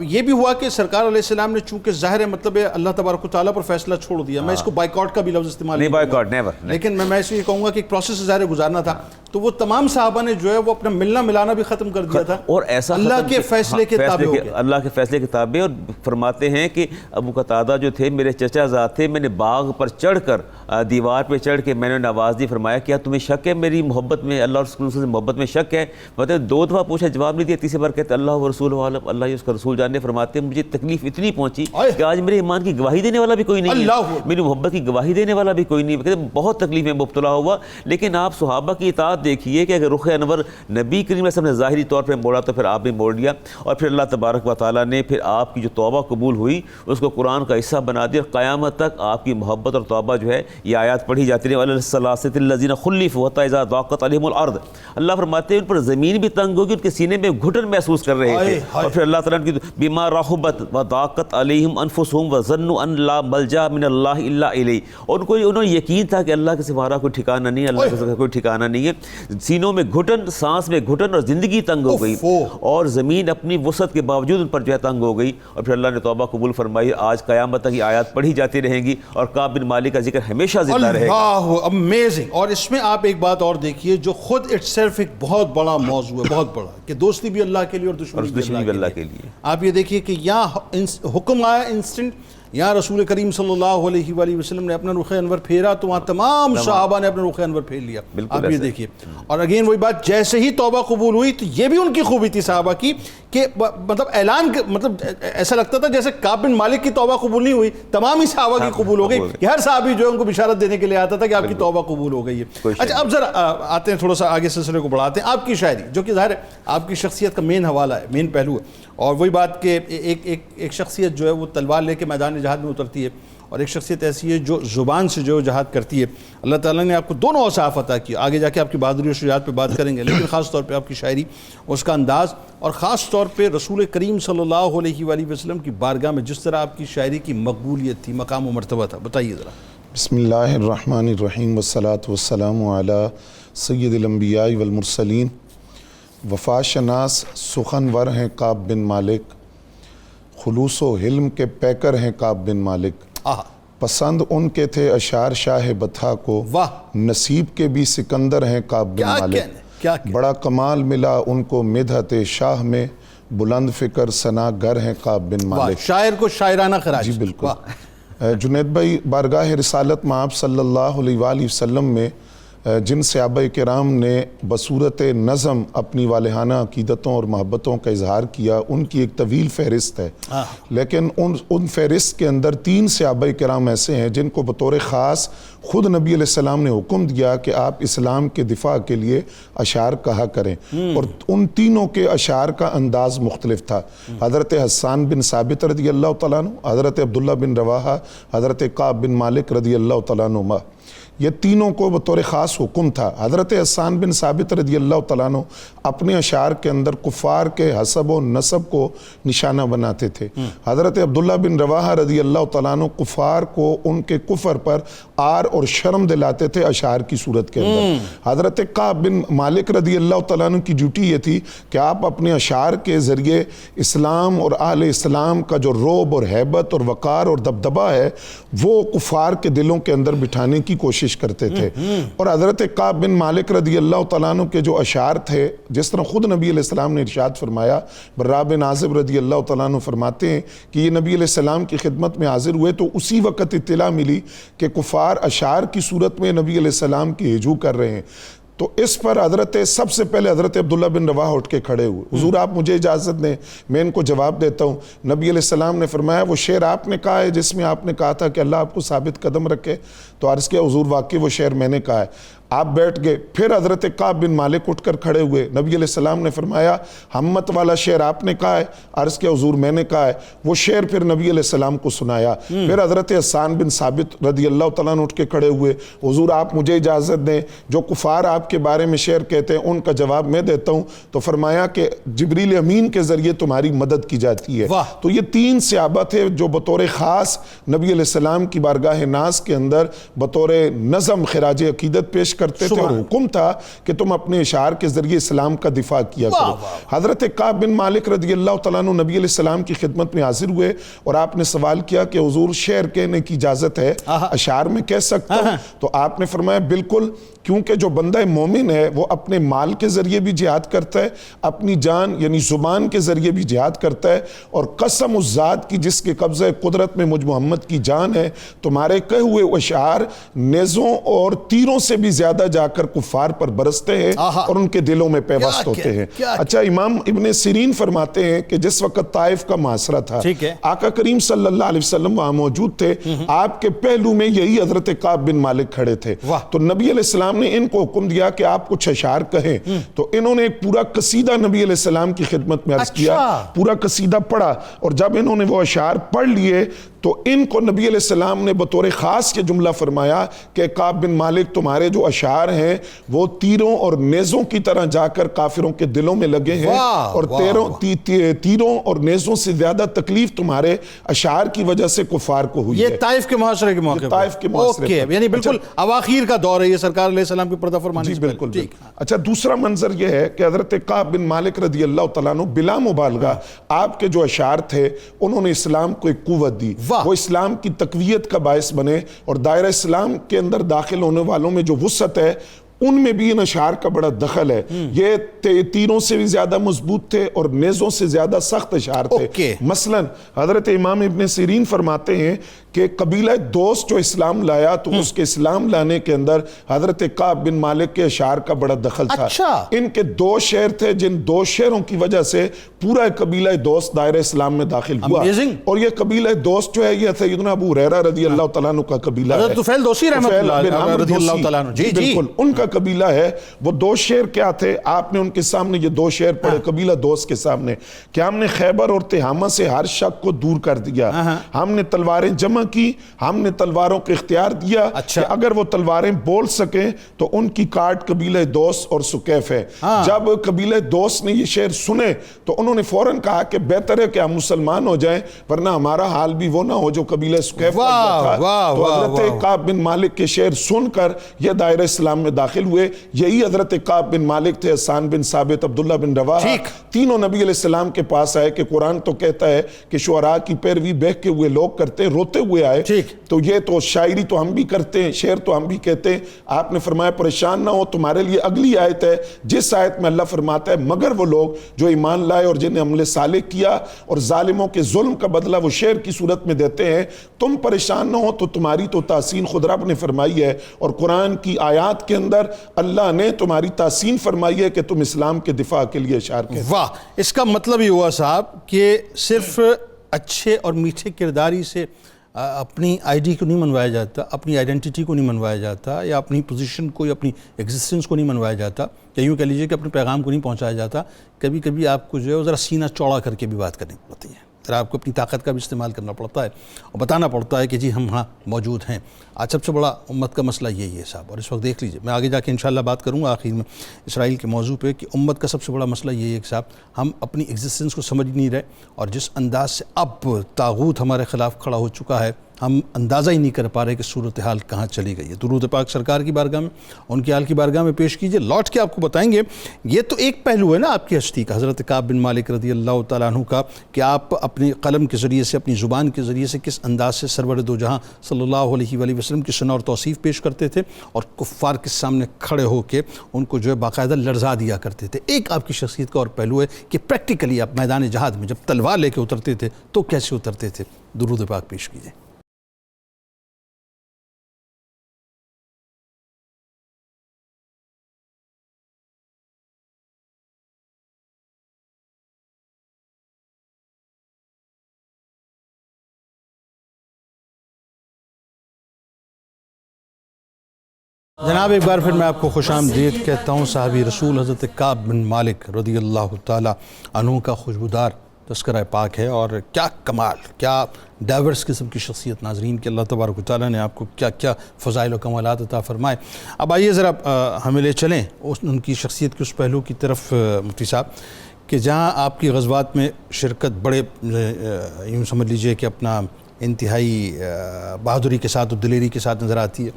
یہ بھی ہوا کہ سرکار علیہ السلام نے چونکہ ظاہر ہے مطلب اللہ تبارک و تعالیٰ پر فیصلہ چھوڑ دیا. میں اس کو بائیکاٹ کا بھی لفظ استعمال نہیں، بائیکاٹ نیور، لیکن میں اس یہ کہوں گا کہ ایک پروسیس سے ظاہر گزارنا تھا. تو وہ تمام صحابہ نے جو ہے وہ اپنا ملنا ملانا بھی ختم کر دیا تھا اور ایسا اللہ کے فیصلے کے تابع ہو گیا. اللہ کے فیصلے کے تابع. اور فرماتے ہیں کہ ابو قتادہ جو تھے میرے چچا زاد تھے، میں نے باغ پر چڑھ کر دیوار پہ چڑھ کے میں نے نواز دی. فرمایا کیا تمہیں شک ہے میری محبت میں، اللہ اور رسول سے محبت میں شک ہے؟ مطلب 2 دفعہ پوچھا، جواب نہیں دیا. تیسری بار کہتے اللہ و رسول عالم، اللہ ہی اس کا رسول جاننے. فرماتے ہیں مجھے تکلیف اتنی پہنچی کہ آج میرے ایمان کی گواہی دینے والا بھی کوئی نہیں ہے، میری محبت کی گواہی دینے والا بھی کوئی نہیں. کہتے بہت تکلیف میں مبتلا ہوا. لیکن آپ صحابہ کی اطاعت دیکھیے کہ اگر رخ انور نبی کریم صلی اللہ علیہ وسلم نے ظاہری طور پہ موڑا تو پھر آپ نے موڑ لیا. اور پھر اللہ تبارک و تعالیٰ نے پھر آپ کی جو توبہ قبول ہوئی اس کو قرآن کا حصہ بنا دیا. اور قیامت تک آپ کی محبت اور توبہ جو ہے یہ آیات پڑھی جاتی رہی. وَلَلثَّلَاثَةِ الَّذِينَ خُلِّفُوا حَتَّىٰ إِذَا ضَاقَتْ عَلَيْهِمُ الْأَرْضُ. اللہ فرماتے ہیں ان پر زمین بھی تنگ ہوگی، ان کے سینے میں گھٹن محسوس کر رہے تھے. اور پھر اللہ تعالیٰ کی بِمَا رَحُبَتْ وَضَاقَتْ عَلَيْهِمْ أَنفُسُهُمْ وَظَنُّوا أَن لَّا مَلْجَأَ مِنَ اللَّهِ إِلَّا إِلَيْهِ. اور انہوں نے یقین تھا کہ اللہ کے سوا کوئی ٹھکانہ نہیں ہے، اللہ کے سوا کوئی ٹھکانہ نہیں ہے. سینوں میں گھٹن، سانس میں گھٹن، اور زندگی تنگ ہو گئی اور زمین اپنی وسعت کے باوجود ان پر جو ہے تنگ ہو گئی. اور پھر اللہ نے توبہ قبول فرمائی. آج قیامت تک یہ آیات پڑھی جاتی رہیں گی اور کعب بن مالک کا ذکر ہمیشہ زندہ رہے گا. اللہ امیزنگ. اور اس میں آپ ایک بات اور دیکھیے جو خود اٹ سیلف ایک بہت بڑا موضوع ہے، بہت بڑا، کہ دوستی بھی اللہ کے لیے اور دشمنی بھی اللہ کے لیے. آپ یہ دیکھیے کہ یہاں حکم آیا انسٹنٹ، یہاں رسول کریم صلی اللہ علیہ وآلہ وسلم نے اپنا رخ انور پھیرا تو وہاں تمام صحابہ نے اپنا رخ انور پھیر لیا. آپ یہ دیکھیے. اور اگین وہی بات، جیسے ہی توبہ قبول ہوئی تو یہ بھی ان کی خوبی تھی صحابہ کی کہ مطلب اعلان مطلب ایسا لگتا تھا جیسے کعب بن مالک کی توبہ قبول نہیں ہوئی، تمام ہی صحابہ کی قبول ہو گئی، کہ ہر صحابی جو ہے ان کو بشارت دینے کے لیے آتا تھا کہ آپ کی توبہ قبول ہو گئی ہے۔ اچھا اب ذرا آتے ہیں تھوڑا سا آگے سلسلے کو بڑھاتے ہیں، آپ کی شاعری جو کہ ظاہر ہے آپ کی شخصیت کا مین حوالہ ہے، مین پہلو ہے، اور وہی بات کہ ایک شخصیت جو ہے وہ تلوار لے کے میدان جہاد میں اترتی ہے، اور ایک شخصیت ایسی ہے جو زبان سے جو جہاد کرتی ہے۔ اللہ تعالیٰ نے آپ کو دونوں اوصاف عطا کی، آگے جا کے آپ کی بہادری اور شجاعت پہ بات کریں گے، لیکن خاص طور پہ آپ کی شاعری، اس کا انداز، اور خاص طور پہ رسول کریم صلی اللہ علیہ وآلہ وسلم کی بارگاہ میں جس طرح آپ کی شاعری کی مقبولیت تھی، مقام و مرتبہ تھا، بتائیے ذرا۔ بسم اللہ الرحمن الرحیم والصلاة والسلام علی سید الانبیاء والمرسلین۔ وفا شناس سخنور ہیں کعب بن مالک، خلوص و حلم کے پیکر ہیں کعب بن مالک۔ پسند ان کے تھے اشعار شاہ بطحا کو، نصیب کے بھی سکندر ہیں کعب بن مالک۔ بڑا کمال ملا ان کو مدحت شاہ میں، بلند فکر ثنا گر ہیں کعب بن مالک۔ شاعر کو شاعرانہ خراج۔ جی بالکل۔ جنید بھائی، بارگاہ رسالت میں آپ صلی اللہ علیہ وآلہ وسلم میں جن صحابہ کرام نے بصورت نظم اپنی والہانہ عقیدتوں اور محبتوں کا اظہار کیا، ان کی ایک طویل فہرست ہے، لیکن ان فہرست کے اندر 3 صحابہ کرام ایسے ہیں جن کو بطور خاص خود نبی علیہ السلام نے حکم دیا کہ آپ اسلام کے دفاع کے لیے اشعار کہا کریں، اور ان تینوں کے اشعار کا انداز مختلف تھا۔ حضرت حسان بن ثابت رضی اللہ تعالیٰ عنہ، حضرت عبداللہ بن رواحہ، حضرت کعب بن مالک رضی اللہ تعالیٰ عنہ، یہ تینوں کو بطور خاص حکم تھا۔ حضرت حسان بن ثابت رضی اللہ تعالیٰ عنہ اپنے اشعار کے اندر کفار کے حسب و نسب کو نشانہ بناتے تھے۔ حضرت عبداللہ بن رواحہ رضی اللہ تعالیٰ عنہ کفار کو ان کے کفر پر آر اور شرم دلاتے تھے اشعار کی صورت کے اندر۔ حضرت کعب بن مالک رضی اللہ تعالیٰ عنہ کی ڈیوٹی یہ تھی کہ آپ اپنے اشعار کے ذریعے اسلام اور اہل اسلام کا جو رعب اور ہیبت اور وقار اور دبدبہ ہے وہ کفار کے دلوں کے اندر بٹھانے کی کوشش کرتے تھے۔ اور حضرت کعب بن مالک رضی اللہ تعالیٰ عنہ کے جو اشعار تھے، جس طرح خود نبی علیہ السلام نے ارشاد فرمایا، برا بن عازب رضی اللہ تعالیٰ عنہ فرماتے ہیں کہ یہ نبی علیہ السلام کی خدمت میں حاضر ہوئے تو اسی وقت اطلاع ملی کہ کفار اشعار کی صورت میں نبی علیہ السلام کی ہجو کر رہے ہیں۔ تو اس پر سب سے پہلے حضرت عبداللہ بن رواحہ اٹھ کے کھڑے ہوئے، حضور آپ مجھے اجازت دیں میں ان کو جواب دیتا ہوں۔ نبی علیہ السلام نے فرمایا وہ شعر آپ نے کہا ہے جس میں آپ نے کہا تھا کہ اللہ آپ کو ثابت قدم رکھے؟ تو عرض کیا حضور واقعی وہ شعر میں نے کہا ہے۔ آپ بیٹھ گئے، پھر حضرت کعب بن مالک اٹھ کر کھڑے ہوئے، نبی علیہ السلام نے فرمایا ہمت والا شعر آپ نے کہا ہے؟ عرض کیا حضور میں نے کہا ہے۔ وہ شعر پھر نبی علیہ السلام کو سنایا۔ پھر حضرت حسان بن ثابت رضی اللہ تعالیٰ عنہ اٹھ کے کھڑے ہوئے، حضور آپ مجھے اجازت دیں جو کفار آپ کے بارے میں شعر کہتے ہیں ان کا جواب میں دیتا ہوں۔ تو فرمایا کہ جبریل امین کے ذریعے تمہاری مدد کی جاتی ہے۔ تو یہ 3 صحابہ تھے جو بطور خاص نبی علیہ السلام کی بارگاہ ناز کے اندر بطور نظم خراج عقیدت پیش کرتے تھے، اور حکم تھا کہ تم اپنے اشعار کے ذریعے اسلام کا دفاع کیا کرو۔ حضرت کعب بن مالک رضی اللہ تعالیٰ عنہ نبی علیہ السلام کی خدمت میں حاضر ہوئے، اور آپ نے سوال کیا کہ حضور شعر کہنے کی اجازت ہے، اشعار میں کہہ سکتا ہوں؟ تو آپ نے فرمایا بالکل، کیونکہ جو بندہ مومن ہے وہ اپنے مال کے ذریعے بھی جہاد کرتا ہے، اپنی جان یعنی زبان کے ذریعے بھی جہاد کرتا ہے، اور قسم اس ذات کی جس کے قبضہ قدرت میں مجھ محمد کی جان ہے، تمہارے کہے ہوئے اشعار نیزوں اور تیروں سے بھی زیادہ جا کر کفار پر برستے ہیں اور ان کے دلوں میں پیوست ہوتے ہیں۔ اچھا، امام ابن سیرین فرماتے ہیں کہ جس وقت طائف کا محاصرہ تھا، آقا کریم صلی اللہ علیہ وسلم وہاں موجود تھے، آپ کے پہلو میں یہی حضرت کعب بن مالک کھڑے تھے۔ تو نبی علیہ السلام نے ان کو حکم دیا کہ آپ کچھ اشعار کہیں، تو انہوں نے ایک پورا قصیدہ نبی علیہ السلام کی خدمت میں عرض کیا، پورا قصیدہ پڑھا، اور جب انہوں نے وہ اشعار پڑھ لیے تو ان کو نبی علیہ السلام نے بطور خاص یہ جملہ فرمایا کہ کعب بن مالک تمہارے جو اشعار ہیں وہ تیروں اور نیزوں کی طرح جا کر کافروں کے دلوں میں لگے ہیں، اور تیروں اور نیزوں سے زیادہ تکلیف تمہارے اشعار کی وجہ سے کفار کو ہوئی ہے۔ یہ طائف کے محاصرے کے موقع پر، یعنی بالکل اواخیر کا دور ہے یہ سرکار علیہ السلام کی پردہ فرمانے سے۔ بالکل۔ اچھا، دوسرا منظر یہ ہے کہ حضرت کعب بن مالک رضی اللہ تعالیٰ عنہ بلا مبالغہ آپ کے جو اشعار تھے انہوں نے اسلام کو ایک قوت دی، وہ اسلام کی تقویت کا باعث بنے، اور دائرہ اسلام کے اندر داخل ہونے والوں میں جو وسعت ہے ان میں بھی ان اشعار کا بڑا دخل ہے. یہ تیروں سے بھی زیادہ مضبوط تھے اور نیزوں سے زیادہ سخت اشعار تھے. مثلا حضرت امام ابن سیرین فرماتے ہیں کہ قبیلہ دوست جو اسلام لایا تو اس کے اسلام لانے کے اندر حضرت کعب بن مالک کے اشعار کا بڑا دخل تھا. ان کے 2 شعر تھے جن 2 شعروں کی وجہ سے پورا قبیلہ دوست دائرہ اسلام میں داخل ہوا. اور یہ قبیلہ دوست جو ہے یہ سیدنا ابو ہریرہ رضی اللہ تعالیٰ عنہ کا قبیلہ ہے. حضرت طفیل دوسی رحمۃ اللہ رضی اللہ تعالیٰ عنہ. جی بالکل ان کا قبیلہ ہے. وہ 2 شعر کیا تھے؟ آپ نے ان کے سامنے یہ 2 شعر پڑھے قبیلہ دوست کے سامنے کہ ہم نے خیبر اور تہامہ سے ہر شک کو دور کر دیا. ہم نے تلواریں جمع کی. ہم نے تلواروں کو اختیار دیا کہ اگر وہ تلواریں بول سکیں تو ان کی کاٹ قبیلہ دوست اور سکیف ہے. جب قبیلہ دوست نے یہ شعر سنے تو انہوں نے فوراً کہا کہ بہتر ہے کہ ہم مسلمان ہو جائیں ورنہ ہمارا حال بھی وہ نہ ہو جو قبیلہ سکیف کا تھا. تو حضرت کعب بن مالک کے شعر سن کر یہ دائرہ اسلام میں داخل ہوئے. یہی حضرت کعب بن مالک تھے، حسان بن ثابت، عبداللہ بن رواحہ، تینوں نبی علیہ السلام کے پاس آئے کہ قرآن تو کہتا ہے کہ شعراء کی پیروی بہکے ہوئے لوگ کرتے، روتے ہوئے آئے. تو یہ تو شاعری تو ہم بھی کرتے ہیں، شعر تو ہم بھی کہتے ہیں. آپ نے فرمایا پریشان نہ ہو، تمہارے لیے اگلی آیت ہے جس آیت میں اللہ فرماتا ہے مگر وہ لوگ جو ایمان لائے اور جنہیں عمل صالح کیا اور ظالموں کے ظلم کا بدلہ وہ شعر کی صورت میں دیتے ہیں، تم پریشان نہ ہو. تو تمہاری تو تحسین خود رب نے فرمائی ہے اور قرآن کی آیات کے اندر اللہ نے تمہاری تحسین فرمائی ہے کہ تم اسلام کے دفاع کے لیے اشعار کہتے. واہ، اس کا مطلب یہ ہوا صاحب کہ صرف اچھے اور میٹھے کرداری سے اپنی آئی ڈی کو نہیں منوایا جاتا، اپنی آئیڈینٹی کو نہیں منوایا جاتا، یا اپنی پوزیشن کو یا اپنی ایگزسٹنس کو نہیں منوایا جاتا، یا یوں کہہ لیجئے کہ اپنے پیغام کو نہیں پہنچایا جاتا. کبھی کبھی آپ کو جو ہے ذرا سینہ چوڑا کر کے بھی بات کرنی پڑتی ہے، ذرا آپ کو اپنی طاقت کا بھی استعمال کرنا پڑتا ہے اور بتانا پڑتا ہے کہ جی ہم ہاں موجود ہیں. آج سب سے بڑا امت کا مسئلہ یہی ہے صاحب. اور اس وقت دیکھ لیجئے، میں آگے جا کے انشاءاللہ بات کروں گا آخر میں اسرائیل کے موضوع پہ، کہ امت کا سب سے بڑا مسئلہ یہی ہے کہ صاحب ہم اپنی ایگزسٹنس کو سمجھ نہیں رہے، اور جس انداز سے اب طاغوت ہمارے خلاف کھڑا ہو چکا ہے ہم اندازہ ہی نہیں کر پا رہے کہ صورتحال کہاں چلی گئی ہے. درود پاک سرکار کی بارگاہ میں، ان کی آل کی بارگاہ میں پیش کیجئے. لوٹ کے آپ کو بتائیں گے یہ تو ایک پہلو ہے نا آپ کی ہستی کا، حضرت کعب بن مالک رضی اللہ تعالیٰ عنہ کا، کہ آپ اپنے قلم کے ذریعے سے، اپنی زبان کے ذریعے سے کس انداز سے سرور دو جہاں صلی اللہ علیہ وآلہ وسلم کی ثنا اور توصیف پیش کرتے تھے اور کفار کے سامنے کھڑے ہو کے ان کو جو ہے باقاعدہ لرزا دیا کرتے تھے. ایک آپ کی شخصیت کا اور پہلو ہے کہ پریکٹیکلی آپ میدان جہاد میں جب تلوار لے کے اترتے تھے تو کیسے اترتے تھے. درود پاک پیش کیجئے. جناب ایک بار پھر میں آپ کو خوش آمدید کہتا ہوں. صحابی رسول حضرت کعب بن مالک رضی اللہ تعالیٰ عنہ کا خوشبودار تذکرہ پاک ہے، اور کیا کمال، کیا ڈائیورس قسم کی شخصیت. ناظرین کہ اللہ تبارک و تعالیٰ نے آپ کو کیا کیا فضائل و کمالات عطا فرمائے. اب آئیے ذرا ہمیں لے چلیں ان کی شخصیت کے اس پہلو کی طرف مفتی صاحب، کہ جہاں آپ کی غزوات میں شرکت بڑے یوں سمجھ لیجئے کہ اپنا انتہائی بہادری کے ساتھ اور دلیری کے ساتھ نظر آتی ہے.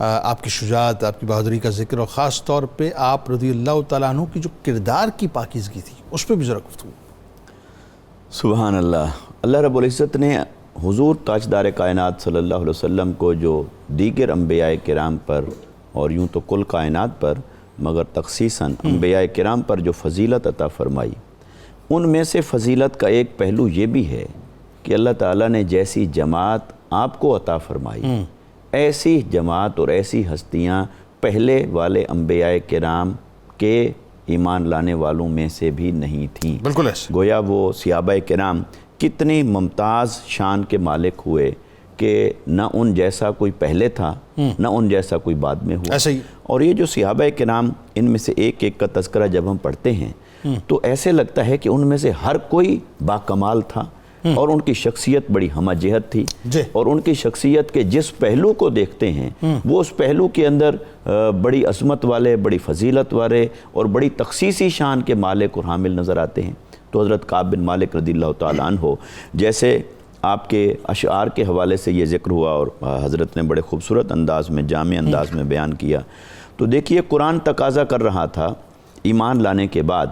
آپ کی شجاعت، آپ کی بہادری کا ذکر، اور خاص طور پہ آپ رضی اللہ تعالیٰ عنہ کی جو کردار کی پاکیزگی تھی اس پہ بھی ذرا گفتگو. سبحان اللہ. اللہ رب العزت نے حضور تاجدار کائنات صلی اللہ علیہ وسلم کو جو دیگر انبیاء کرام پر اور یوں تو کل کائنات پر مگر تخصیصاً انبیاء کرام پر جو فضیلت عطا فرمائی، ان میں سے فضیلت کا ایک پہلو یہ بھی ہے کہ اللہ تعالیٰ نے جیسی جماعت آپ کو عطا فرمائی، ایسی جماعت اور ایسی ہستیاں پہلے والے انبیاء کرام کے ایمان لانے والوں میں سے بھی نہیں تھیں. بالکل ایسے گویا وہ صحابہ کرام کتنی ممتاز شان کے مالک ہوئے کہ نہ ان جیسا کوئی پہلے تھا نہ ان جیسا کوئی بعد میں ہوا. ایسے ہی. اور یہ جو صحابہ کرام، ان میں سے ایک ایک کا تذکرہ جب ہم پڑھتے ہیں تو ایسے لگتا ہے کہ ان میں سے ہر کوئی باکمال تھا، اور ان کی شخصیت بڑی ہمہ جہت تھی، اور ان کی شخصیت کے جس پہلو کو دیکھتے ہیں وہ اس پہلو کے اندر بڑی عظمت والے، بڑی فضیلت والے اور بڑی تخصیصی شان کے مالک اور حامل نظر آتے ہیں. تو حضرت کعب بن مالک رضی اللہ تعالیٰ عنہ، جیسے آپ کے اشعار کے حوالے سے یہ ذکر ہوا اور حضرت نے بڑے خوبصورت انداز میں، جامع انداز میں بیان کیا، تو دیکھیے قرآن تقاضا کر رہا تھا ایمان لانے کے بعد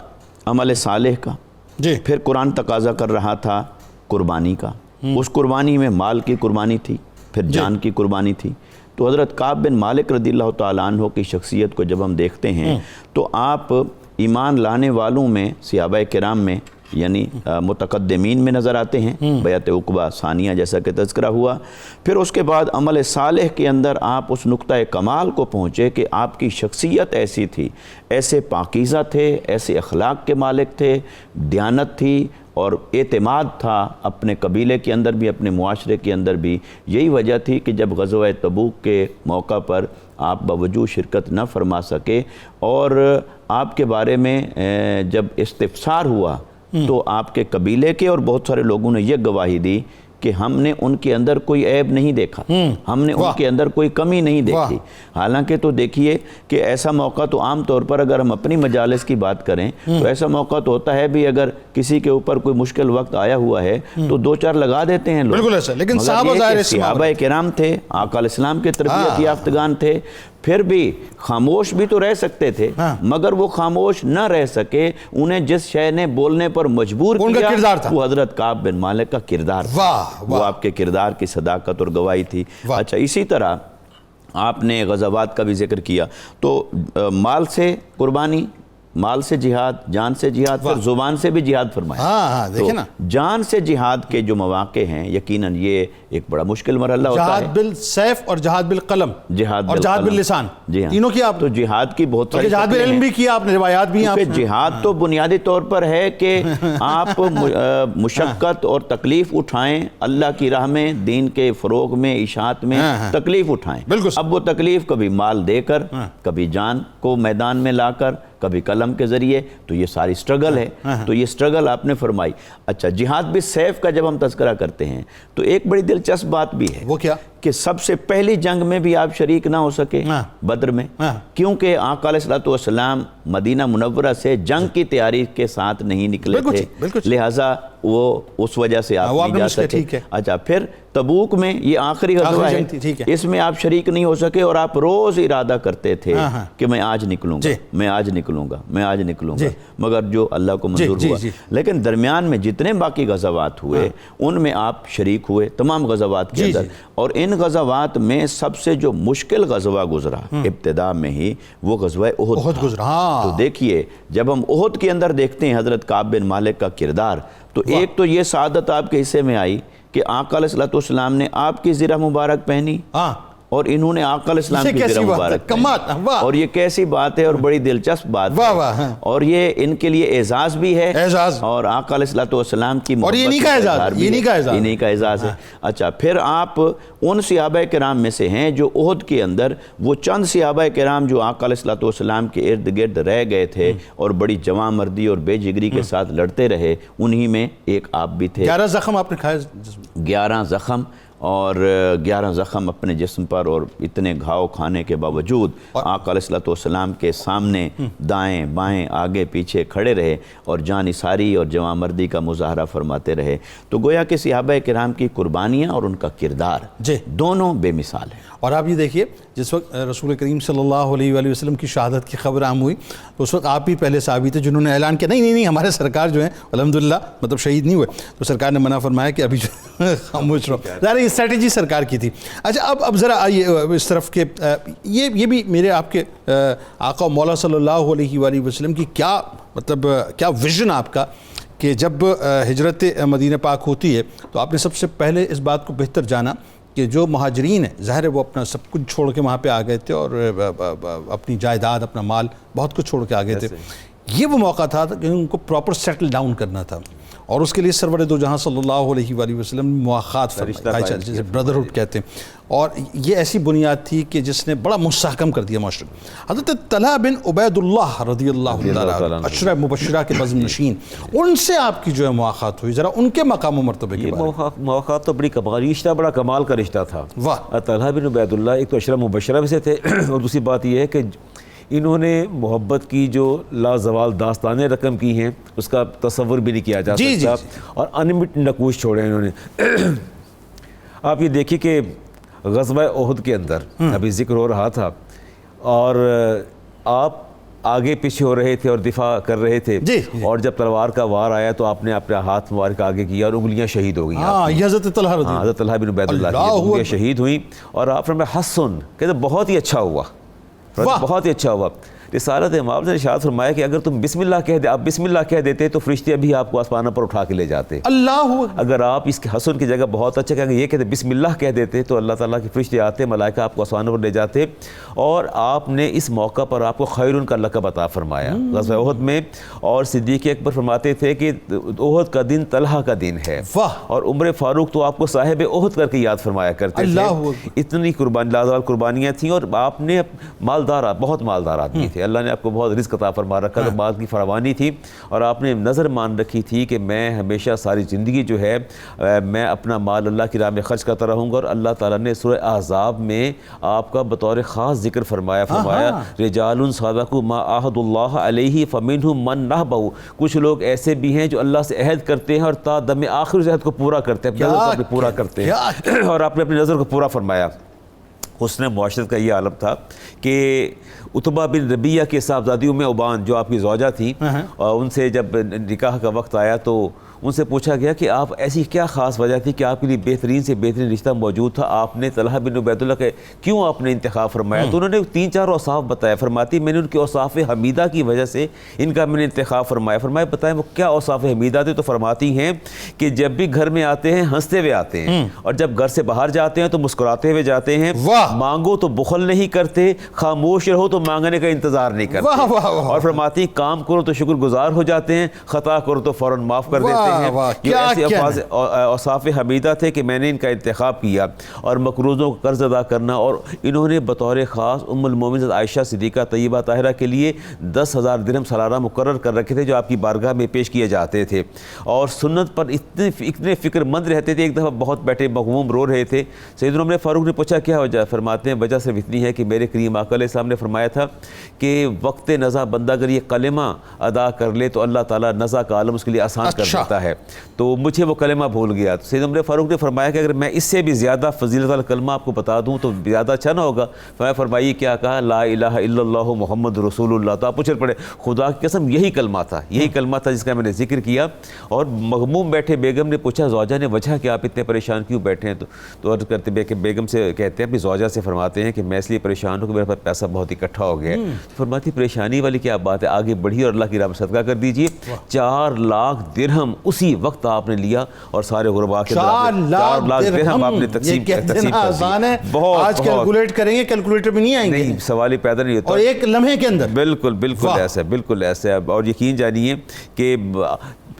عمل صالح کا، پھر قرآن تقاضا کر رہا تھا قربانی کا. اس قربانی میں مال کی قربانی تھی، پھر جان کی قربانی تھی، تو حضرت کعب بن مالک رضی اللہ تعالیٰ عنہ کی شخصیت کو جب ہم دیکھتے ہیں تو آپ ایمان لانے والوں میں صحابہ کرام میں یعنی متقدمین میں نظر آتے ہیں، بیعت عقبہ ثانیہ جیسا کہ تذکرہ ہوا. پھر اس کے بعد عمل صالح کے اندر آپ اس نقطہ کمال کو پہنچے کہ آپ کی شخصیت ایسی تھی، ایسے پاکیزہ تھے، ایسے اخلاق کے مالک تھے، دیانت تھی اور اعتماد تھا اپنے قبیلے کے اندر بھی، اپنے معاشرے کے اندر بھی. یہی وجہ تھی کہ جب غزوہ تبوک کے موقع پر آپ باوجود شرکت نہ فرما سکے اور آپ کے بارے میں جب استفسار ہوا تو آپ کے قبیلے کے اور بہت سارے لوگوں نے یہ گواہی دی کہ ہم نے ان کے اندر کوئی عیب نہیں دیکھا، ہم نے ان کے اندر کوئی کمی نہیں دیکھی. حالانکہ تو دیکھیے کہ ایسا موقع تو عام طور پر اگر ہم اپنی مجالس کی بات کریں تو ایسا موقع تو ہوتا ہے بھی اگر کسی کے اوپر کوئی مشکل وقت آیا ہوا ہے تو دو چار لگا دیتے ہیں لوگ. بالکل ایسا، لیکن صحابہ کرام تھے، آقا علیہ السلام کے تربیت یافتگان تھے، پھر بھی خاموش بھی تو رہ سکتے تھے مگر وہ خاموش نہ رہ سکے. انہیں جس شے نے بولنے پر مجبور کیا وہ حضرت کعب بن مالک کا کردار تھا، وہ آپ کے کردار کی صداقت اور گواہی تھی. اچھا، اسی طرح آپ نے غزوات کا بھی ذکر کیا تو مال سے قربانی، مال سے جہاد، جان سے جہاد، پھر زبان سے بھی جہاد فرمایا. دیکھیں نا، جان سے جہاد کے جو مواقع ہیں یقیناً یہ ایک بڑا مشکل مرحلہ ہوتا ہے. جہاد بالسیف اور جہاد بالقلم اور جہاد باللسان، تینوں کیا آپ تو جہاد کی بہت ساری جہاد بالعلم بھی کیا آپ نے، روایات بھی ہیں. جہاد تو بنیادی طور پر ہے کہ آپ مشقت اور تکلیف اٹھائیں، اللہ کی راہ میں، دین کے فروغ میں، اشاعت میں تکلیف اٹھائیں. اب وہ تکلیف کبھی مال دے کر، کبھی جان کو میدان میں لا کر، کبھی قلم کے ذریعے، تو یہ ساری سٹرگل ہے. تو یہ سٹرگل آپ نے فرمائی. اچھا، جہاد بھی سیف کا جب ہم تذکرہ کرتے ہیں تو ایک بڑی دلچسپ بات بھی ہے. وہ کیا؟ کہ سب سے پہلی جنگ میں بھی آپ شریک نہ ہو سکے، بدر میں، کیونکہ آقا علیہ السلام مدینہ منورہ سے جنگ کی تیاری کے ساتھ نہیں نکلے تھے، لہٰذا وہ اس وجہ سے آپ نہیں جا سکے. اچھا، پھر تبوک میں یہ آخری غزوہ ہے، اس میں آپ شریک نہیں ہو سکے اور آپ روز ارادہ کرتے تھے کہ میں آج نکلوں گا، میں آج نکلوں گا، میں آج نکلوں گا، مگر جو اللہ کو منظور ہوا. لیکن درمیان میں جتنے باقی غزوات ہوئے ان میں آپ شریک ہوئے تمام غزوات کے اندر. اور ان غزوات میں سب سے جو مشکل غزوہ گزرا ابتدا میں ہی وہ غزوہ احد گزرا. تو دیکھیے جب ہم احد کے اندر دیکھتے ہیں حضرت کعب بن مالک کا کردار تو ایک تو یہ سعادت آپ کے حصے میں آئی کہ آقا علیہ السلام نے آپ کی زرہ مبارک پہنی اور انہوں نے آقا علیہ السلام کی زرہ مبارک پہنی. اور یہ کیسی بات ہے اور بڑی دلچسپ بات ہے اور یہ ان کے لیے اعزاز بھی ہے اور آقا علیہ السلام کی محبت انہی کا اعزاز ہے. اچھا، پھر آپ ان صحابہ کرام میں سے ہیں جو احد کے اندر وہ چند صحابہ کرام جو آقا علیہ السلام کے ارد گرد رہ گئے تھے اور بڑی جواں مردی اور بے جگری کے ساتھ لڑتے رہے، انہی میں ایک آپ بھی تھے. 11 زخم آپ نے کھائے، 11 زخم اور 11 زخم اپنے جسم پر اور اتنے گھاؤ کھانے کے باوجود آقا علیہ السلام کے سامنے دائیں بائیں آگے پیچھے کھڑے رہے اور جان نثاری اور جواں مردی کا مظاہرہ فرماتے رہے. تو گویا کہ صحابہ کرام کی قربانیاں اور ان کا کردار دونوں بے مثال ہیں. اور آپ یہ دیکھیے جس وقت رسول کریم صلی اللہ علیہ وآلہ وسلم کی شہادت کی خبر عام ہوئی تو اس وقت آپ ہی پہلے صحابی تھے جنہوں نے اعلان کیا نہیں ہمارے سرکار جو ہیں الحمدللہ مطلب شہید نہیں ہوئے. تو سرکار نے منع فرمایا کہ ابھی خاموش رہو. ظاہر یہ اسٹریٹجی سرکار کی تھی. اچھا، اب ذرا آئیے اس طرف کہ یہ بھی میرے آپ کے آقا مولا صلی اللہ علیہ وآلہ وسلم کی کیا مطلب کیا ویژن آپ کا کہ جب ہجرت مدینہ پاک ہوتی ہے تو آپ نے سب سے پہلے اس بات کو بہتر جانا کہ جو مہاجرین ہیں ظاہر ہے وہ اپنا سب کچھ چھوڑ کے وہاں پہ آ گئے تھے اور اپنی جائیداد اپنا مال بہت کچھ چھوڑ کے آ گئے تھے. یہ وہ موقع تھا کہ ان کو پراپر سیٹل ڈاؤن کرنا تھا اور اس کے لیے سرور دو جہاں صلی اللہ علیہ وآلہ وسلم مواخات فرمائی جسے بردرہڈ کہتے ہیں. اور یہ ایسی بنیاد تھی کہ جس نے بڑا مستحکم کر دیا معاشرے. حضرت طلحہ بن عبید اللہ رضی اللہ تعالیٰ عشرہ مبشرہ کے بزم نشین، ان سے آپ کی جو ہے مواخات ہوئی، ذرا ان کے مقام و مرتبے کے بارے میں. مواخات تو بڑی رشتہ بڑا کمال کا رشتہ تھا. واہ. طلحہ بن عبید اللہ ایک تو عشرہ مبشرہ میں سے تھے اور دوسری بات یہ ہے کہ انہوں نے محبت کی جو لازوال داستانیں رقم کی ہیں اس کا تصور بھی نہیں کیا جا سکتا اور انمٹ نقوش چھوڑے انہوں نے. آپ یہ دیکھیے کہ غزوہ احد کے اندر ابھی ذکر ہو رہا تھا اور آپ آگے پیچھے ہو رہے تھے اور دفاع کر رہے تھے، اور جب تلوار کا وار آیا تو آپ نے اپنا ہاتھ مبارک آگے کیا اور انگلیاں شہید ہو گئیں. یہ حضرت طلحہ رضی اللہ، حضرت طلحہ بن عبید اللہ کی انگلیاں شہید ہوئیں، اور آپ نے حسن کہتے بہت ہی اچھا ہوا، بہت ہی اچھا ہوا. رسالت امام نے ارشاد فرمایا کہ اگر تم بسم اللہ کہہ دے، آپ بسم اللہ کہہ دیتے تو فرشتے ابھی آپ کو آسمانوں پر اٹھا کے لے جاتے. اللہ اگر آپ اس کے حسن کی جگہ بہت اچھا کہ یہ کہتے بسم اللہ کہہ دیتے تو اللہ تعالیٰ کے فرشتے آتے، ملائکہ آپ کو آسمانوں پر لے جاتے. اور آپ نے اس موقع پر آپ کو خیرون کا لقب عطا فرمایا غزوہ احد میں. اور صدیق اکبر فرماتے تھے کہ احد کا دن طلحہ کا دن ہے، اور عمر فاروق تو آپ کو صاحب احد کر کے یاد فرمایا کرتے تھے. اتنی لازوال قربانیاں تھیں، اور آپ نے مالدار، بہت مالدار آدمی تھے، اللہ نے آپ کو بہت رزق عطا فرما رکھا، تو بات کی فراوانی تھی. اور آپ نے نظر مان رکھی تھی کہ میں ہمیشہ ساری زندگی جو ہے میں اپنا مال اللہ کی راہ میں خرچ کرتا رہوں گا. اور اللہ تعالیٰ نے سورہ احزاب میں آپ کا بطور خاص ذکر فرمایا رجال صدقوا ما عاہدوا اللہ علیہ فمنہم من نہبہ. کچھ لوگ ایسے بھی ہیں جو اللہ سے عہد کرتے ہیں اور تا دم آخر اس عہد کو پورا کرتے ہیں، نظر کو پورا کرتے ہیں. اور آپ نے اپنی نظر کو پورا فرمایا. حسن معاشرت کا یہ عالم تھا کہ عتبہ بن ربیہ کے صاحبزادی ام عبان جو آپ کی زوجہ تھیں، اور ان سے جب نکاح کا وقت آیا تو ان سے پوچھا گیا کہ آپ ایسی کیا خاص وجہ تھی کہ آپ کے لیے بہترین سے بہترین رشتہ موجود تھا، آپ نے طلحہ بن عبید اللہ کے کیوں آپ نے انتخاب فرمایا؟ تو انہوں نے 3-4 اوصاف بتایا. فرماتی میں نے ان کے اوصاف حمیدہ کی وجہ سے ان کا میں نے انتخاب فرمایا. فرمایا بتائیں وہ کیا اوصاف حمیدہ تھے؟ تو فرماتی ہیں کہ جب بھی گھر میں آتے ہیں ہنستے ہوئے آتے ہیں، اور جب گھر سے باہر جاتے ہیں تو مسکراتے ہوئے جاتے ہیں. مانگو تو بخل نہیں کرتے، خاموش رہو تو مانگنے کا انتظار نہیں کرتے. اور فرماتی کام کرو تو شکر گزار ہو جاتے ہیں، خطا کرو تو فوراً معاف کر دیتے ہیں. یہ ایسے الفاظ اوصاف حمیدہ تھے کہ میں نے ان کا انتخاب کیا. اور مقروضوں کو قرض ادا کرنا، اور انہوں نے بطور خاص ام المومنین عائشہ صدیقہ طیبہ طاہرہ کے لیے 10,000 درہم سالانہ مقرر کر رکھے تھے جو آپ کی بارگاہ میں پیش کیے جاتے تھے. اور سنت پر اتنے فکر مند رہتے تھے. ایک دفعہ بہت بیٹھے مغموم رو رہے تھے. سیدنا عمر فاروق نے پوچھا کیا وجہ؟ فرماتے ہیں وجہ صرف اتنی ہے کہ میرے کریم آقا علیہ السلام نے فرمایا تھا کہ وقت نزا بندہ اگر یہ کلمہ ادا کر لے تو اللہ تعالیٰ نزا کا عالم اس کے لیے آسان کر دیتا ہے. تو مجھے وہ کلمہ بھول گیا. تو سیدنا عمر فاروق نے فرمایا کہ اگر میں اس سے بھی زیادہ فضیلت والا کلمہ آپ کو بتا دوں تو زیادہ اچھا نہ ہوگا؟ فرمائیے کیا کہا؟ لا الہ الا اللہ محمد رسول اللہ. تو آپ پوچھ پڑے خدا کی قسم یہی کلمہ تھا، یہی کلمہ تھا جس کا میں نے ذکر کیا. اور مغموم بیٹھے بیگم نے پوچھا زوجہ نے وجہ کہ آپ اتنے پریشان کیوں بیٹھے ہیں؟ تو عرض کرتے کہ بیگم سے کہتے ہیں اپنی زوجہ سے فرماتے ہیں کہ میں اس لیے پریشان ہوں کہ میرے پاس پیسہ بہت اکٹھا ہو گیا ہے. فرماتی پریشانی والی کیا بات ہے، آگے بڑھیے اور اللہ کی راہ میں صدقہ کر دیجیے. 4 لاکھ درہم اسی وقت آپ نے لیا اور سارے غرباء کے 4 لاکھ درہم آپ نے تقسیم کر دی. آسان ہے، آج کیلکولیٹ کریں گے کیلکولیٹر میں نہیں آئیں گے، نہیں سوال ہی پیدا نہیں ہوتا. اور ایک لمحے کے اندر بالکل ایسا ہے، بالکل ایسا ہے. اور یقین جانیے کہ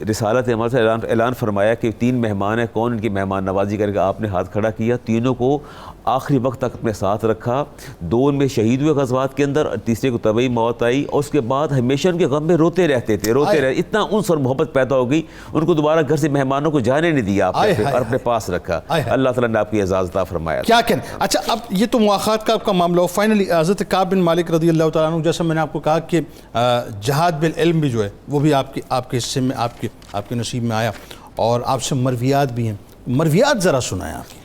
رسالت امام سے اعلان فرمایا کہ 3 مہمان ہیں، کون ان کی مہمان نوازی کرے گا؟ آپ نے ہاتھ کھڑا کیا، تینوں کو آخری وقت تک اپنے ساتھ رکھا. 2 ان میں شہید ہوئے غزوات کے اندر، اور تیسرے کو طبعی موت آئی. اور اس کے بعد ہمیشہ ان کے غم میں روتے رہتے تھے، اتنا انس اور محبت پیدا ہو گئی. ان کو دوبارہ گھر سے مہمانوں کو جانے نہیں دیا آپ نے، اور اپنے پاس رکھا. اللہ تعالیٰ نے آپ کی اعزاز عطا فرمایا. کیا کہنا. اچھا اب یہ تو مواخات کا آپ کا معاملہ ہو. فائنلی حضرت کعب بن مالک رضی اللہ تعالیٰ عنہ، جیسا میں نے آپ کو کہا کہ جہاد بالعلم بھی جو ہے وہ بھی آپ کے حصے میں، آپ کے نصیب میں آیا. اور آپ سے مرویات بھی ہیں، مرویات ذرا سنائیں آپ کی.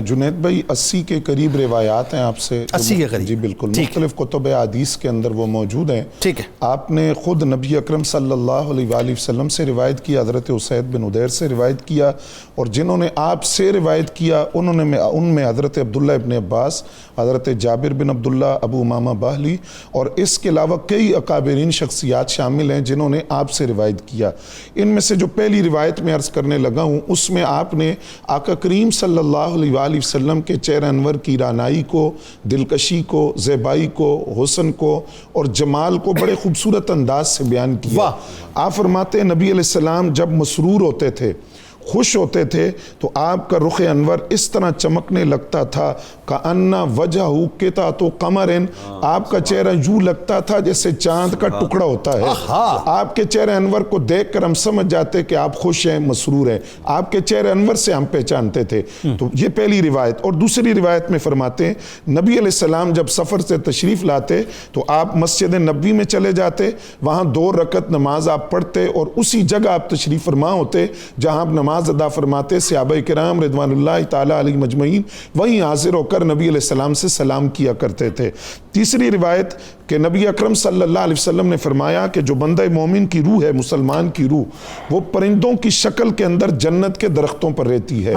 جنید بھائی 80 کے قریب روایات ہیں آپ سے. 80 کے قریب؟ جی بالکل، مختلف کتب حدیث کے اندر وہ موجود ہیں. ٹھیک ہے. آپ نے خود نبی اکرم صلی اللہ علیہ وآلہ وسلم سے روایت کیا، حضرت اسید بن حدیر سے روایت کیا، اور جنہوں نے آپ سے روایت کیا ان میں حضرت عبداللہ ابن عباس، حضرت جابر بن عبداللہ، ابو امامہ باہلی، اور اس کے علاوہ کئی اکابرین شخصیات شامل ہیں جنہوں نے آپ سے روایت کیا. ان میں سے جو پہلی روایت میں عرض کرنے لگا ہوں اس میں آپ نے آقا کریم صلی اللہ علیہ وآلہ وسلم کے چہرہ انور کی رانائی کو، دلکشی کو، زیبائی کو، حسن کو اور جمال کو بڑے خوبصورت انداز سے بیان کیا. آپ فرماتے ہیں نبی علیہ السلام جب مسرور ہوتے تھے، خوش ہوتے تھے تو آپ کا رخ انور اس طرح چمکنے لگتا تھا کأنَّ وَجْهُ قِطْعَةُ قَمَرٍ. آپ کا چہرہ یوں لگتا تھا جیسے چاند کا ٹکڑا ہوتا ہے. آپ کے چہرہ انور کو دیکھ کر ہم سمجھ جاتے کہ آپ خوش ہیں، مسرور ہیں. آپ کے چہرہ انور سے ہم پہچانتے تھے. تو یہ پہلی روایت. اور دوسری روایت میں فرماتے ہیں نبی علیہ السلام جب سفر سے تشریف لاتے تو آپ مسجد نبوی میں چلے جاتے، وہاں 2 رکعت نماز آپ پڑھتے اور اسی جگہ آپ تشریف فرما ہوتے جہاں آپ نماز ادا فرماتے. صحابہ کرام رضوان اللہ تعالی علیہ مجمعین وہیں حاضر ہو کر نبی علیہ السلام سے سلام کیا کرتے تھے. تیسری روایت کہ نبی اکرم صلی اللہ علیہ وسلم نے فرمایا کہ جو بندہ مومن کی روح ہے، مسلمان کی روح، وہ پرندوں کی شکل کے اندر جنت کے درختوں پر رہتی ہے،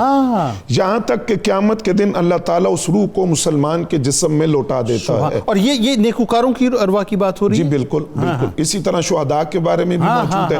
یہاں تک کہ قیامت کے دن اللہ تعالیٰ اس روح کو مسلمان کے جسم میں لوٹا دیتا ہے۔ اور یہ نیکوکاروں کی ارواح کی بات ہو رہی ہے؟ جی بالکل بالکل۔ اسی طرح شہداء کے بارے میں بھی موجود ہے۔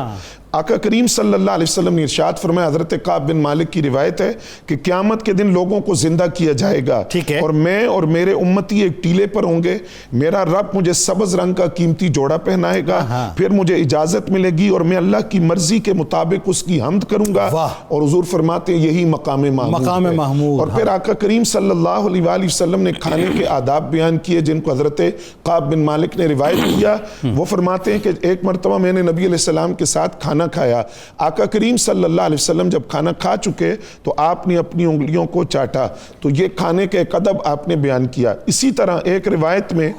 آقا کریم صلی اللہ علیہ وسلم نے ارشاد فرمایا، حضرت کعب بن مالک کی روایت ہے کہ قیامت کے دن لوگوں کو زندہ کیا جائے گا، اور میں اور میرے امتی ایک ٹیلے پر ہوں گے، میرا رب مجھے سبز رنگ کا قیمتی جوڑا پہنائے گا، پھر مجھے اجازت ملے گی اور میں اللہ کی مرضی کے مطابق اس کی حمد کروں گا، اور حضور فرماتے ہیں یہی مقام محمود۔ اور پھر آقا کریم صلی اللہ علیہ وآلہ وسلم نے کھانے کے آداب بیان کیے جن کو حضرت کعب بن مالک نے روایت کیا۔ وہ فرماتے ہیں کہ ایک مرتبہ میں نے نبی علیہ السلام کے ساتھ کھانا کھایا، آقا کریم صلی اللہ علیہ وسلم جب کھانا کھا چکے تو آپ نے اپنی انگلیوں کو چاٹا، تو یہ کھانے کے ایک ادب آپ نے بیان کیا۔ اسی طرح ایک روایت میں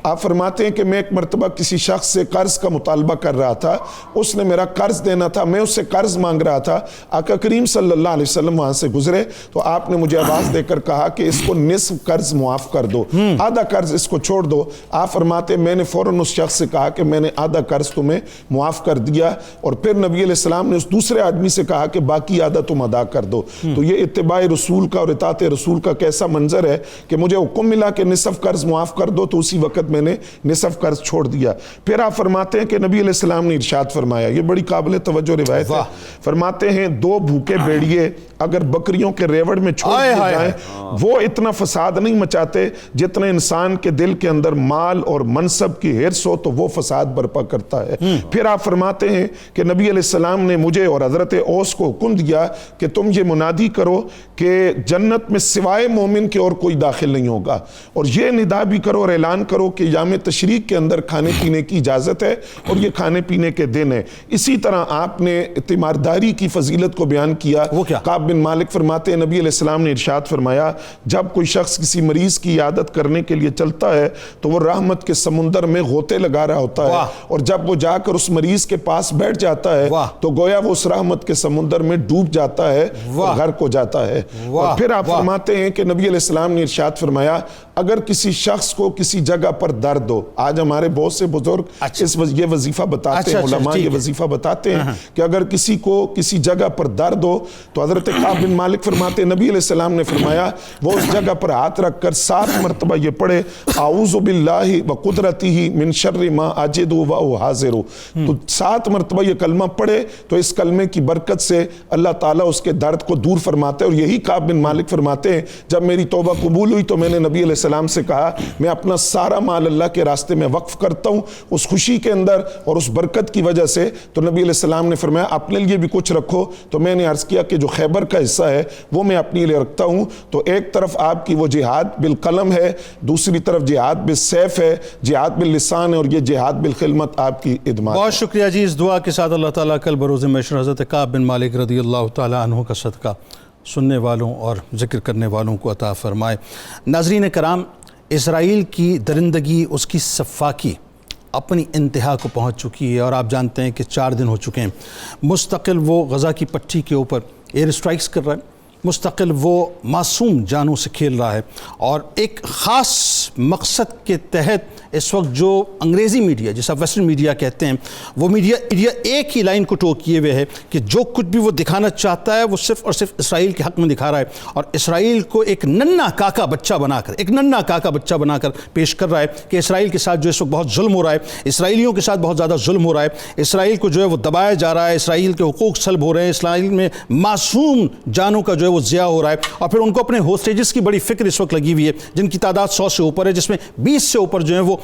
آپ فرماتے ہیں کہ میں ایک مرتبہ کسی شخص سے قرض کا مطالبہ کر رہا تھا، اس نے میرا قرض دینا تھا، میں اس سے قرض مانگ رہا تھا، آقا کریم صلی اللہ علیہ وسلم وہاں سے گزرے تو آپ نے مجھے آواز دے کر کہا کہ اس کو نصف قرض معاف کر دو، آدھا قرض اس کو چھوڑ دو۔ آپ فرماتے ہیں میں نے فوراً اس شخص سے کہا کہ میں نے آدھا قرض تمہیں معاف کر دیا، اور پھر نبی علیہ السلام نے اس دوسرے آدمی سے کہا کہ باقی آدھا تم ادا کر دو۔ تو یہ اتباع رسول کا اور اطاعت رسول کا کیسا منظر ہے کہ مجھے حکم ملا کہ نصف قرض معاف کر دو تو اسی وقت میں نے نصف قرض چھوڑ دیا۔ پھر آپ فرماتے ہیں کہ نبی علیہ السلام نے ارشاد فرمایا، یہ بڑی قابل توجہ روایت ہے، فرماتے ہیں دو بھوکے بھیڑیے اگر بکریوں کے ریوڑ میں چھوڑ دیے جائیں وہ اتنا فساد نہیں مچاتے جتنا انسان کے دل کے اندر مال اور منصب کی حرص ہو تو وہ فساد برپا کرتا ہے۔ پھر آپ فرماتے ہیں کہ نبی علیہ السلام نے مجھے اور حضرت اوس کو حکم دیا کہ تم یہ منادی کرو کہ جنت میں سوائے مومن کے اور کوئی داخل نہیں ہوگا، اور یہ ندا بھی کرو اور اعلان کرو کہ یوم تشریق کے اندر کھانے پینے کی اجازت ہے اور یہ کھانے پینے کے دن ہے۔ اسی طرح آپ نے تیمارداری کی فضیلت کو بیان کیا۔ کعب بن مالک فرماتے ہیں نبی علیہ السلام نے ارشاد فرمایا، جب کوئی شخص کسی مریض کی عیادت کرنے کے لیے چلتا ہے تو وہ رحمت کے سمندر میں غوطے لگا رہا ہوتا ہے، اور جب وہ جا کر اس مریض کے پاس بیٹھ جاتا ہے تو گویا وہ اس رحمت کے سمندر میں ڈوب جاتا ہے اور غرق ہو جاتا ہے۔ اور پھر آپ فرماتے ہیں کہ نبی علیہ السلام نے ارشاد فرمایا، اگر کسی شخص کو کسی جگہ پر درد ہو، آج ہمارے بہت سے بزرگ یہ وظیفہ بتاتے ہیں، علماء یہ وظیفہ بتاتے ہیں کہ اگر کسی کو کسی جگہ پر درد ہو تو حضرت کعب بن مالک فرماتے ہیں نبی علیہ السلام نے فرمایا وہ اس جگہ پر ہاتھ رکھ کر 7 مرتبہ یہ پڑھے، اعوذ باللہ وقدرتہ من شر ما اجد واحاذر، تو 7 مرتبہ یہ کلمہ پڑھے تو اس کلمے کی برکت سے اللہ تعالیٰ اس کے درد کو دور فرماتے ہیں۔ اور یہی کعب بن مالک فرماتے ہیں جب میری توبہ قبول ہوئی تو میں نے نبی علیہ السلام سے کہا میں اپنا سارا مال اللہ کے راستے میں وقف کرتا ہوں اس خوشی کے اندر اور اس برکت کی وجہ سے۔ تو نبی علیہ السلام نے فرمایا اپنے لیے بھی کچھ رکھو، تو میں نے عرض کیا کہ جو خیبر کا حصہ ہے وہ میں اپنے لیے رکھتا ہوں۔ تو ایک طرف آپ کی وہ جہاد بالقلم ہے، دوسری طرف جہاد بالسیف ہے، جہاد باللسان ہے، اور یہ جہاد بالخدمت آپ کی ادمات۔ بہت شکریہ جی، اس دعا کے ساتھ اللہ تعالیٰ کل بروز محشر حضرت کعب بن مالک رضی اللہ تعالیٰ عنہ کا صدقہ سننے والوں اور ذکر کرنے والوں کو عطا فرمائے۔ ناظرین کرام، اسرائیل کی درندگی، اس کی سفاکی اپنی انتہا کو پہنچ چکی ہے، اور آپ جانتے ہیں کہ 4 دن ہو چکے ہیں مستقل وہ غزہ کی پٹی کے اوپر ایئر اسٹرائکس کر رہا ہے، مستقل وہ معصوم جانوں سے کھیل رہا ہے، اور ایک خاص مقصد کے تحت اس وقت جو انگریزی میڈیا جسے ویسٹرن میڈیا کہتے ہیں وہ میڈیا ایک ہی لائن کو ٹو کیے ہوئے ہے کہ جو کچھ بھی وہ دکھانا چاہتا ہے وہ صرف اور صرف اسرائیل کے حق میں دکھا رہا ہے، اور اسرائیل کو ایک ننھا کاکا بچہ بنا کر پیش کر رہا ہے کہ اسرائیل کے ساتھ جو اس وقت بہت ظلم ہو رہا ہے، اسرائیلیوں کے ساتھ بہت زیادہ ظلم ہو رہا ہے، اسرائیل کو جو ہے وہ دبایا جا رہا ہے، اسرائیل کے حقوق سلب ہو رہے ہیں، اسرائیل میں معصوم جانوں کا جو ہے وہ ضیاع ہو رہا ہے، اور پھر ان کو اپنے ہوسٹیجز کی بڑی فکر اس وقت لگی ہوئی ہے جن کی تعداد 100 سے اوپر ہے، جس میں 20 سے اوپر جو ہیں وہ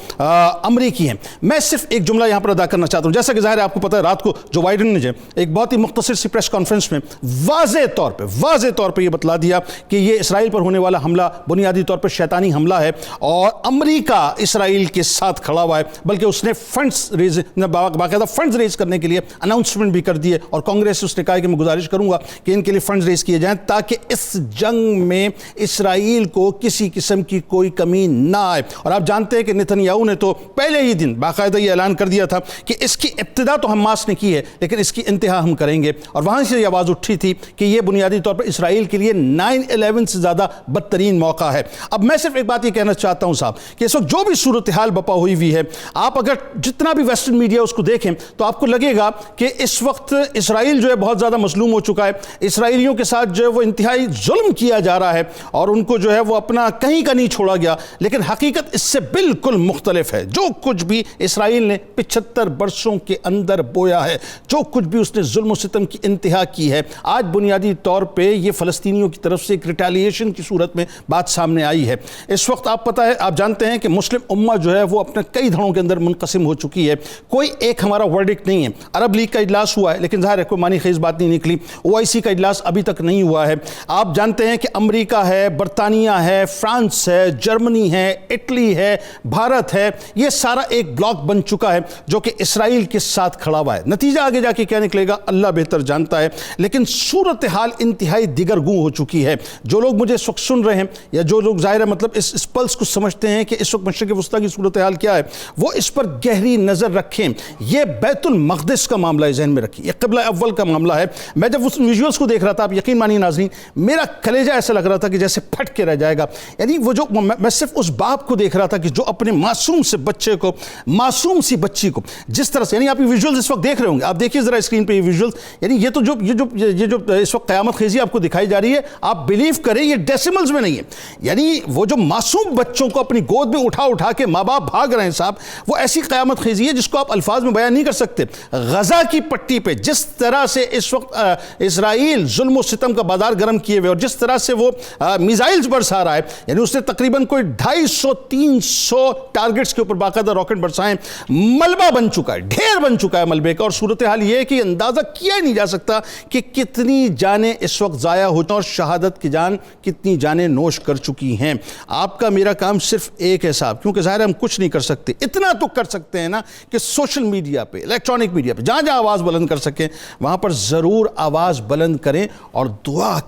امریکی ہیں۔ میں صرف ایک جملہ یہاں پر ادا کرنا چاہتا ہوں، جیسا کہ ظاہر ہے آپ کو پتہ ہے رات کو جو بائیڈن نے ایک بہت ہی مختصر سی پریس کانفرنس میں واضح طور پہ یہ بتلا دیا کہ یہ اسرائیل پر ہونے والا حملہ بنیادی طور پر شیطانی حملہ ہے، اور امریکہ اسرائیل کے ساتھ کھڑا ہوا ہے، بلکہ اس نے باقاعدہ فنڈز ریز کرنے کے لیے اناؤنسمنٹ بھی کر دی ہے، اور کانگریس سے اس نے کہا کہ میں گزارش کروں گا کہ ان کے لیے فنڈز ریز کیے جائیں تاکہ اس جنگ میں اسرائیل کو کسی قسم کی کوئی کمی نہ آئے۔ اور آپ جانتے ہیں کہ نتنیاہو نے تو پہلے ہی دن باقاعدہ یہ اعلان کر دیا تھا کہ اس کی ابتدا تو حماس نے کی ہے لیکن اس کی انتہا ہم کریں گے، اور وہاں سے یہ آواز اٹھی تھی کہ یہ بنیادی طور پر اسرائیل کے لیے 9/11 سے زیادہ بدترین موقع ہے۔ اب میں صرف ایک بات یہ کہنا چاہتا ہوں صاحب کہ اس وقت جو بھی صورتحال بپا ہوئی ہے، آپ اگر جتنا بھی ویسٹرن میڈیا اس کو دیکھیں تو آپ کو لگے گا کہ اس وقت اسرائیل جو ہے بہت زیادہ مظلوم ہو چکا ہے، اسرائیلیوں کے ساتھ جو ہے وہ انتہائی ظلم کیا جا رہا ہے اور ان کو جو ہے وہ اپنا کہیں کا نہیں چھوڑا گیا، لیکن حقیقت اس سے بالکل مختلف ہے۔ جو کچھ بھی اسرائیل نے 75 برسوں کے اندر بویا ہے، جو کچھ بھی اس نے ظلم و ستم کی انتہا کی ہے، آج بنیادی طور پہ یہ فلسطینیوں کی طرف سے ایک ریٹیلیشن کی صورت میں بات سامنے آئی ہے۔ اس وقت آپ جانتے ہیں کہ مسلم امہ جو ہے وہ اپنے کئی دھڑوں کے اندر منقسم ہو چکی ہے، کوئی ایک ہمارا ورڈکٹ نہیں ہے۔ عرب لیگ کا اجلاس ہوا ہے لیکن ظاہر ہے کوئی معنی خیز بات نہیں نکلی، OIC کا اجلاس ابھی تک نہیں ہوا ہے۔ آپ جانتے ہیں کہ امریکہ ہے، برطانیہ ہے، فرانس ہے، جرمنی ہے، اٹلی ہے، بھارت ہے، یہ سارا ایک بلاک بن چکا ہے جو کہ اسرائیل کے ساتھ کھڑا ہوا ہے۔ نتیجہ آگے جا کے کیا نکلے گا اللہ بہتر جانتا ہے، لیکن صورتحال انتہائی دیگرگوں ہو چکی ہے۔ جو لوگ مجھے اس وقت سن رہے ہیں یا جو لوگ ظاہر ہے مطلب اس پلس کو سمجھتے ہیں کہ اس وقت مشرق وسطیٰ کی صورتحال کیا ہے، وہ اس پر گہری نظر رکھیں۔ یہ بیت المقدس کا معاملہ ہے، ذہن میں رکھیں، یہ قبلہ اول کا معاملہ ہے۔ میں جب اس ویژولز کو دیکھ رہا تھا، آپ یقین مانیے ناظرین، میرا کلیجہ ایسا لگ رہا تھا کہ جیسے پھٹ کے رہ جائے گا۔ یعنی وہ جو میں صرف اس باپ کو دیکھ رہا تھا کہ جو اپنے معصوم سے بچے کو، معصوم سی بچی کو جس طرح سے، یعنی آپ یہ ویژولز اس وقت دیکھ رہے ہوں گے، آپ دیکھیے ذرا اسکرین پہ یہ ویژولز، یعنی یہ جو اس وقت قیامت خیزی آپ کو دکھائی جا رہی ہے، آپ بلیو کریں یہ ڈیسیملز میں نہیں ہے۔ یعنی وہ جو معصوم بچوں کو اپنی گود میں اٹھا کے ماں باپ بھاگ رہے ہیں صاحب، وہ ایسی قیامت خیزی ہے جس کو آپ الفاظ میں بیان نہیں کر سکتے۔ غزہ کی پٹی پہ جس طرح سے اس وقت اسرائیل ظلم و ستم کا بازار گرم کیے ہوئے اور جس طرح سے وہ میزائلز برسا رہا ہے، یعنی اس نے تقریباً کوئی 250-300 ٹارگٹس کے اوپر باقاعدہ راکٹ برسائیں، ملبہ بن چکا ہے، ڈھیر بن چکا ہے ملبے کا، اور صورتحال یہ ہے کہ اندازہ کیا ہی نہیں جا سکتا کہ کتنی جانیں اس وقت ضائع ہوتی ہیں اور شہادت کی جان کتنی جانیں نوش کر چکی ہیں۔ آپ کا میرا کام صرف ایک ہے صاحب، کیونکہ ظاہر ہم کچھ نہیں کر سکتے، اتنا تو کر سکتے ہیں نا کہ سوشل میڈیا پہ، الیکٹرانک میڈیا پہ جہاں آواز بلند کر سکیں وہاں پر ضرور آواز بلند کریں اور دعا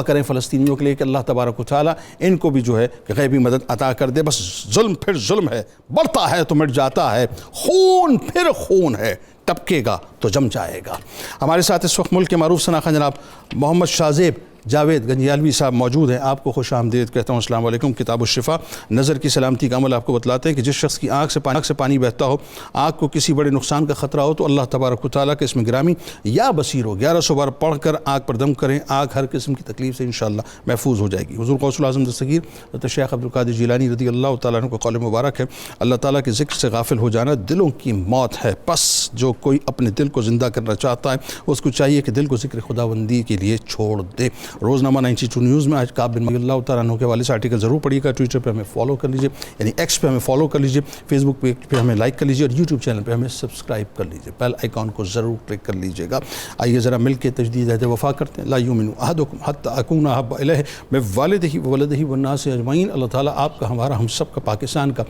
کریں فلسطینیوں کے لیے کہ اللہ تبارک و تعالیٰ ان کو بھی جو ہے غیبی مدد عطا کر دے۔ بس ظلم پھر ظلم ہے، بڑھتا ہے تو مٹ جاتا ہے، خون پھر خون ہے، ٹپکے گا تو جم جائے گا۔ ہمارے ساتھ اس وقت ملک کے معروف شناختہ جناب محمد شاہزیب جاوید گنجیالوی صاحب موجود ہیں۔ آپ کو خوش آمدید کہتا ہوں، السلام علیکم۔ کتاب الشفا نظر کی سلامتی کا عمل آپ کو بتلاتے ہیں کہ جس شخص کی آنکھ سے پانی بہتا ہو، آنکھ کو کسی بڑے نقصان کا خطرہ ہو تو اللہ تبارک و تعالیٰ کے اسم گرامی یا بصیر ہو 1100 بار پڑھ کر آنکھ پر دم کریں، آنکھ ہر قسم کی تکلیف سے انشاءاللہ محفوظ ہو جائے گی۔ حضور غوث العظم دستگیر حضرت شیخ عبدالقادر جیلانی رضی اللہ تعالیٰ عنہ کو قول مبارک ہے، اللہ تعالیٰ کے ذکر سے غافل ہو جانا دلوں کی موت ہے، پس جو کوئی اپنے دل کو زندہ کرنا چاہتا ہے اس کو چاہیے کہ دل کو ذکر خداوندی کے لیے چھوڑ دے۔ روزنامہ 92 نیوز میں آج کعب بن اللہ تعالیٰ عنہ کے حوالے سے آرٹیکل ضرور پڑھیے گا۔ ٹویٹر پہ ہمیں فالو کر لیجئے، یعنی ایکس پہ ہمیں فالو کر لیجئے، فیس بک پہ ہمیں لائک کر لیجئے اور یوٹیوب چینل پہ ہمیں سبسکرائب کر لیجئے، بیل آئیکن کو ضرور کلک کر لیجئے گا۔ آئیے ذرا مل کے تجدید عہد وفا کرتے ہیں۔ لا یؤمن احدکم حتی اکون احب الیہ من والدہ وولدہ والناس اجمعین۔ اللہ تعالیٰ آپ کا، ہمارا، ہم سب کا، پاکستان کا،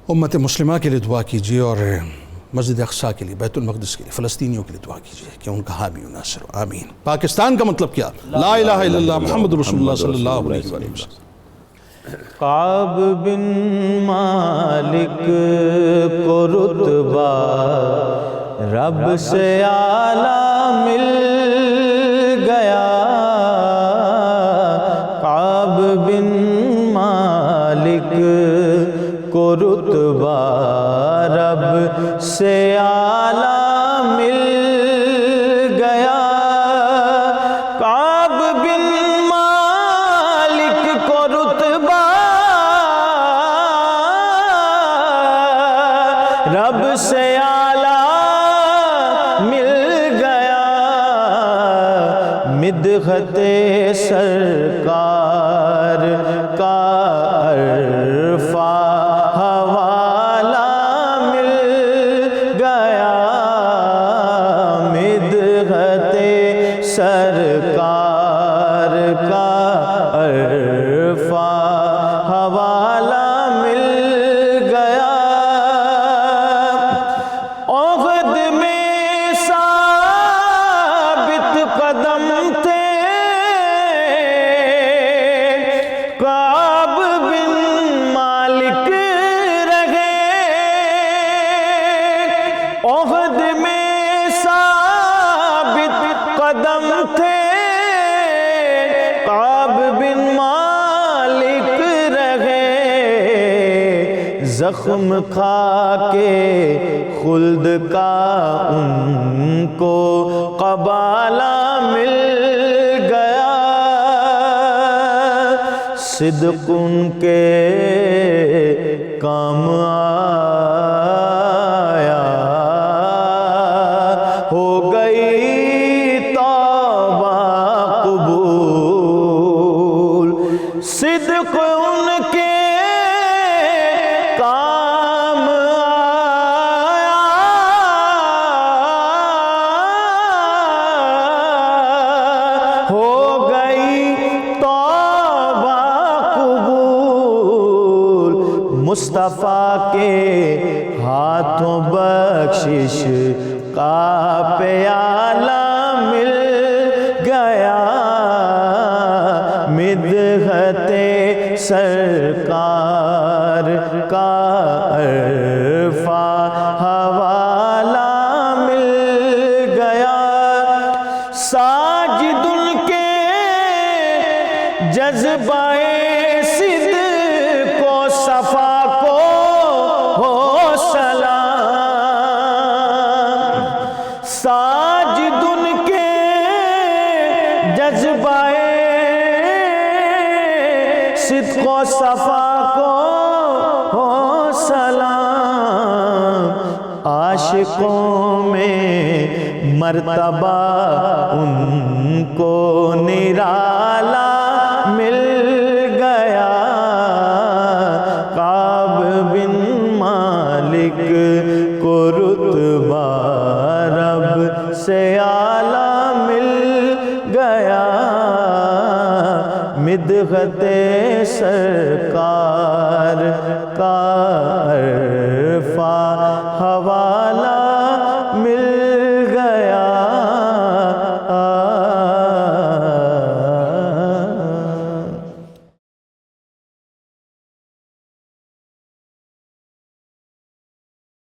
امت مسلمہ کے لیے دعا کیجئے اور مسجد اقصیٰ کے لیے، بیت المقدس کے لیے، فلسطینیوں کے لیے دعا کیجیے کہ ان کا حامی و ناصر ہو، آمین۔ پاکستان کا مطلب کیا؟ لا الہ الا اللہ محمد رسول اللہ صلی اللہ علیہ وسلم۔ کعب بن مالک کو رتبہ رب سے اعلیٰ مل گیا، کعب بن مالک کو رتبہ رب سے اعلیٰ مل گیا، کعب بن مالک کو رتبہ رب سے اعلیٰ مل گیا، مدحت سرکار کا عرفہ سرکار کا عرفہ حوالہ مل گیا، عہد میں ثابت قدم تھے زخم کھا کے خلد کا ان کو قبالہ مل گیا، صدق ان کے کام آیا، ہو گئی توبہ قبول، صدق ان کے کام آیا، ہو گئی توبہ قبول، مصطفیٰ کے ہاتھوں بخشش کا پیالہ مل گیا، مدحت سرکار کا عرفہ حوالہ مل گیا، ساجد ان کے جذبہ صدق و صفا کو ہو سلام، ساجد ان کے جذبہ صدق و صفا کو ہو سلام، عاشقوں میں مرتبہ ان کو نرالا مل گیا، کعب بن مالک کو رتبہ رب سے اعلیٰ مل گیا، مدحت سرکار کا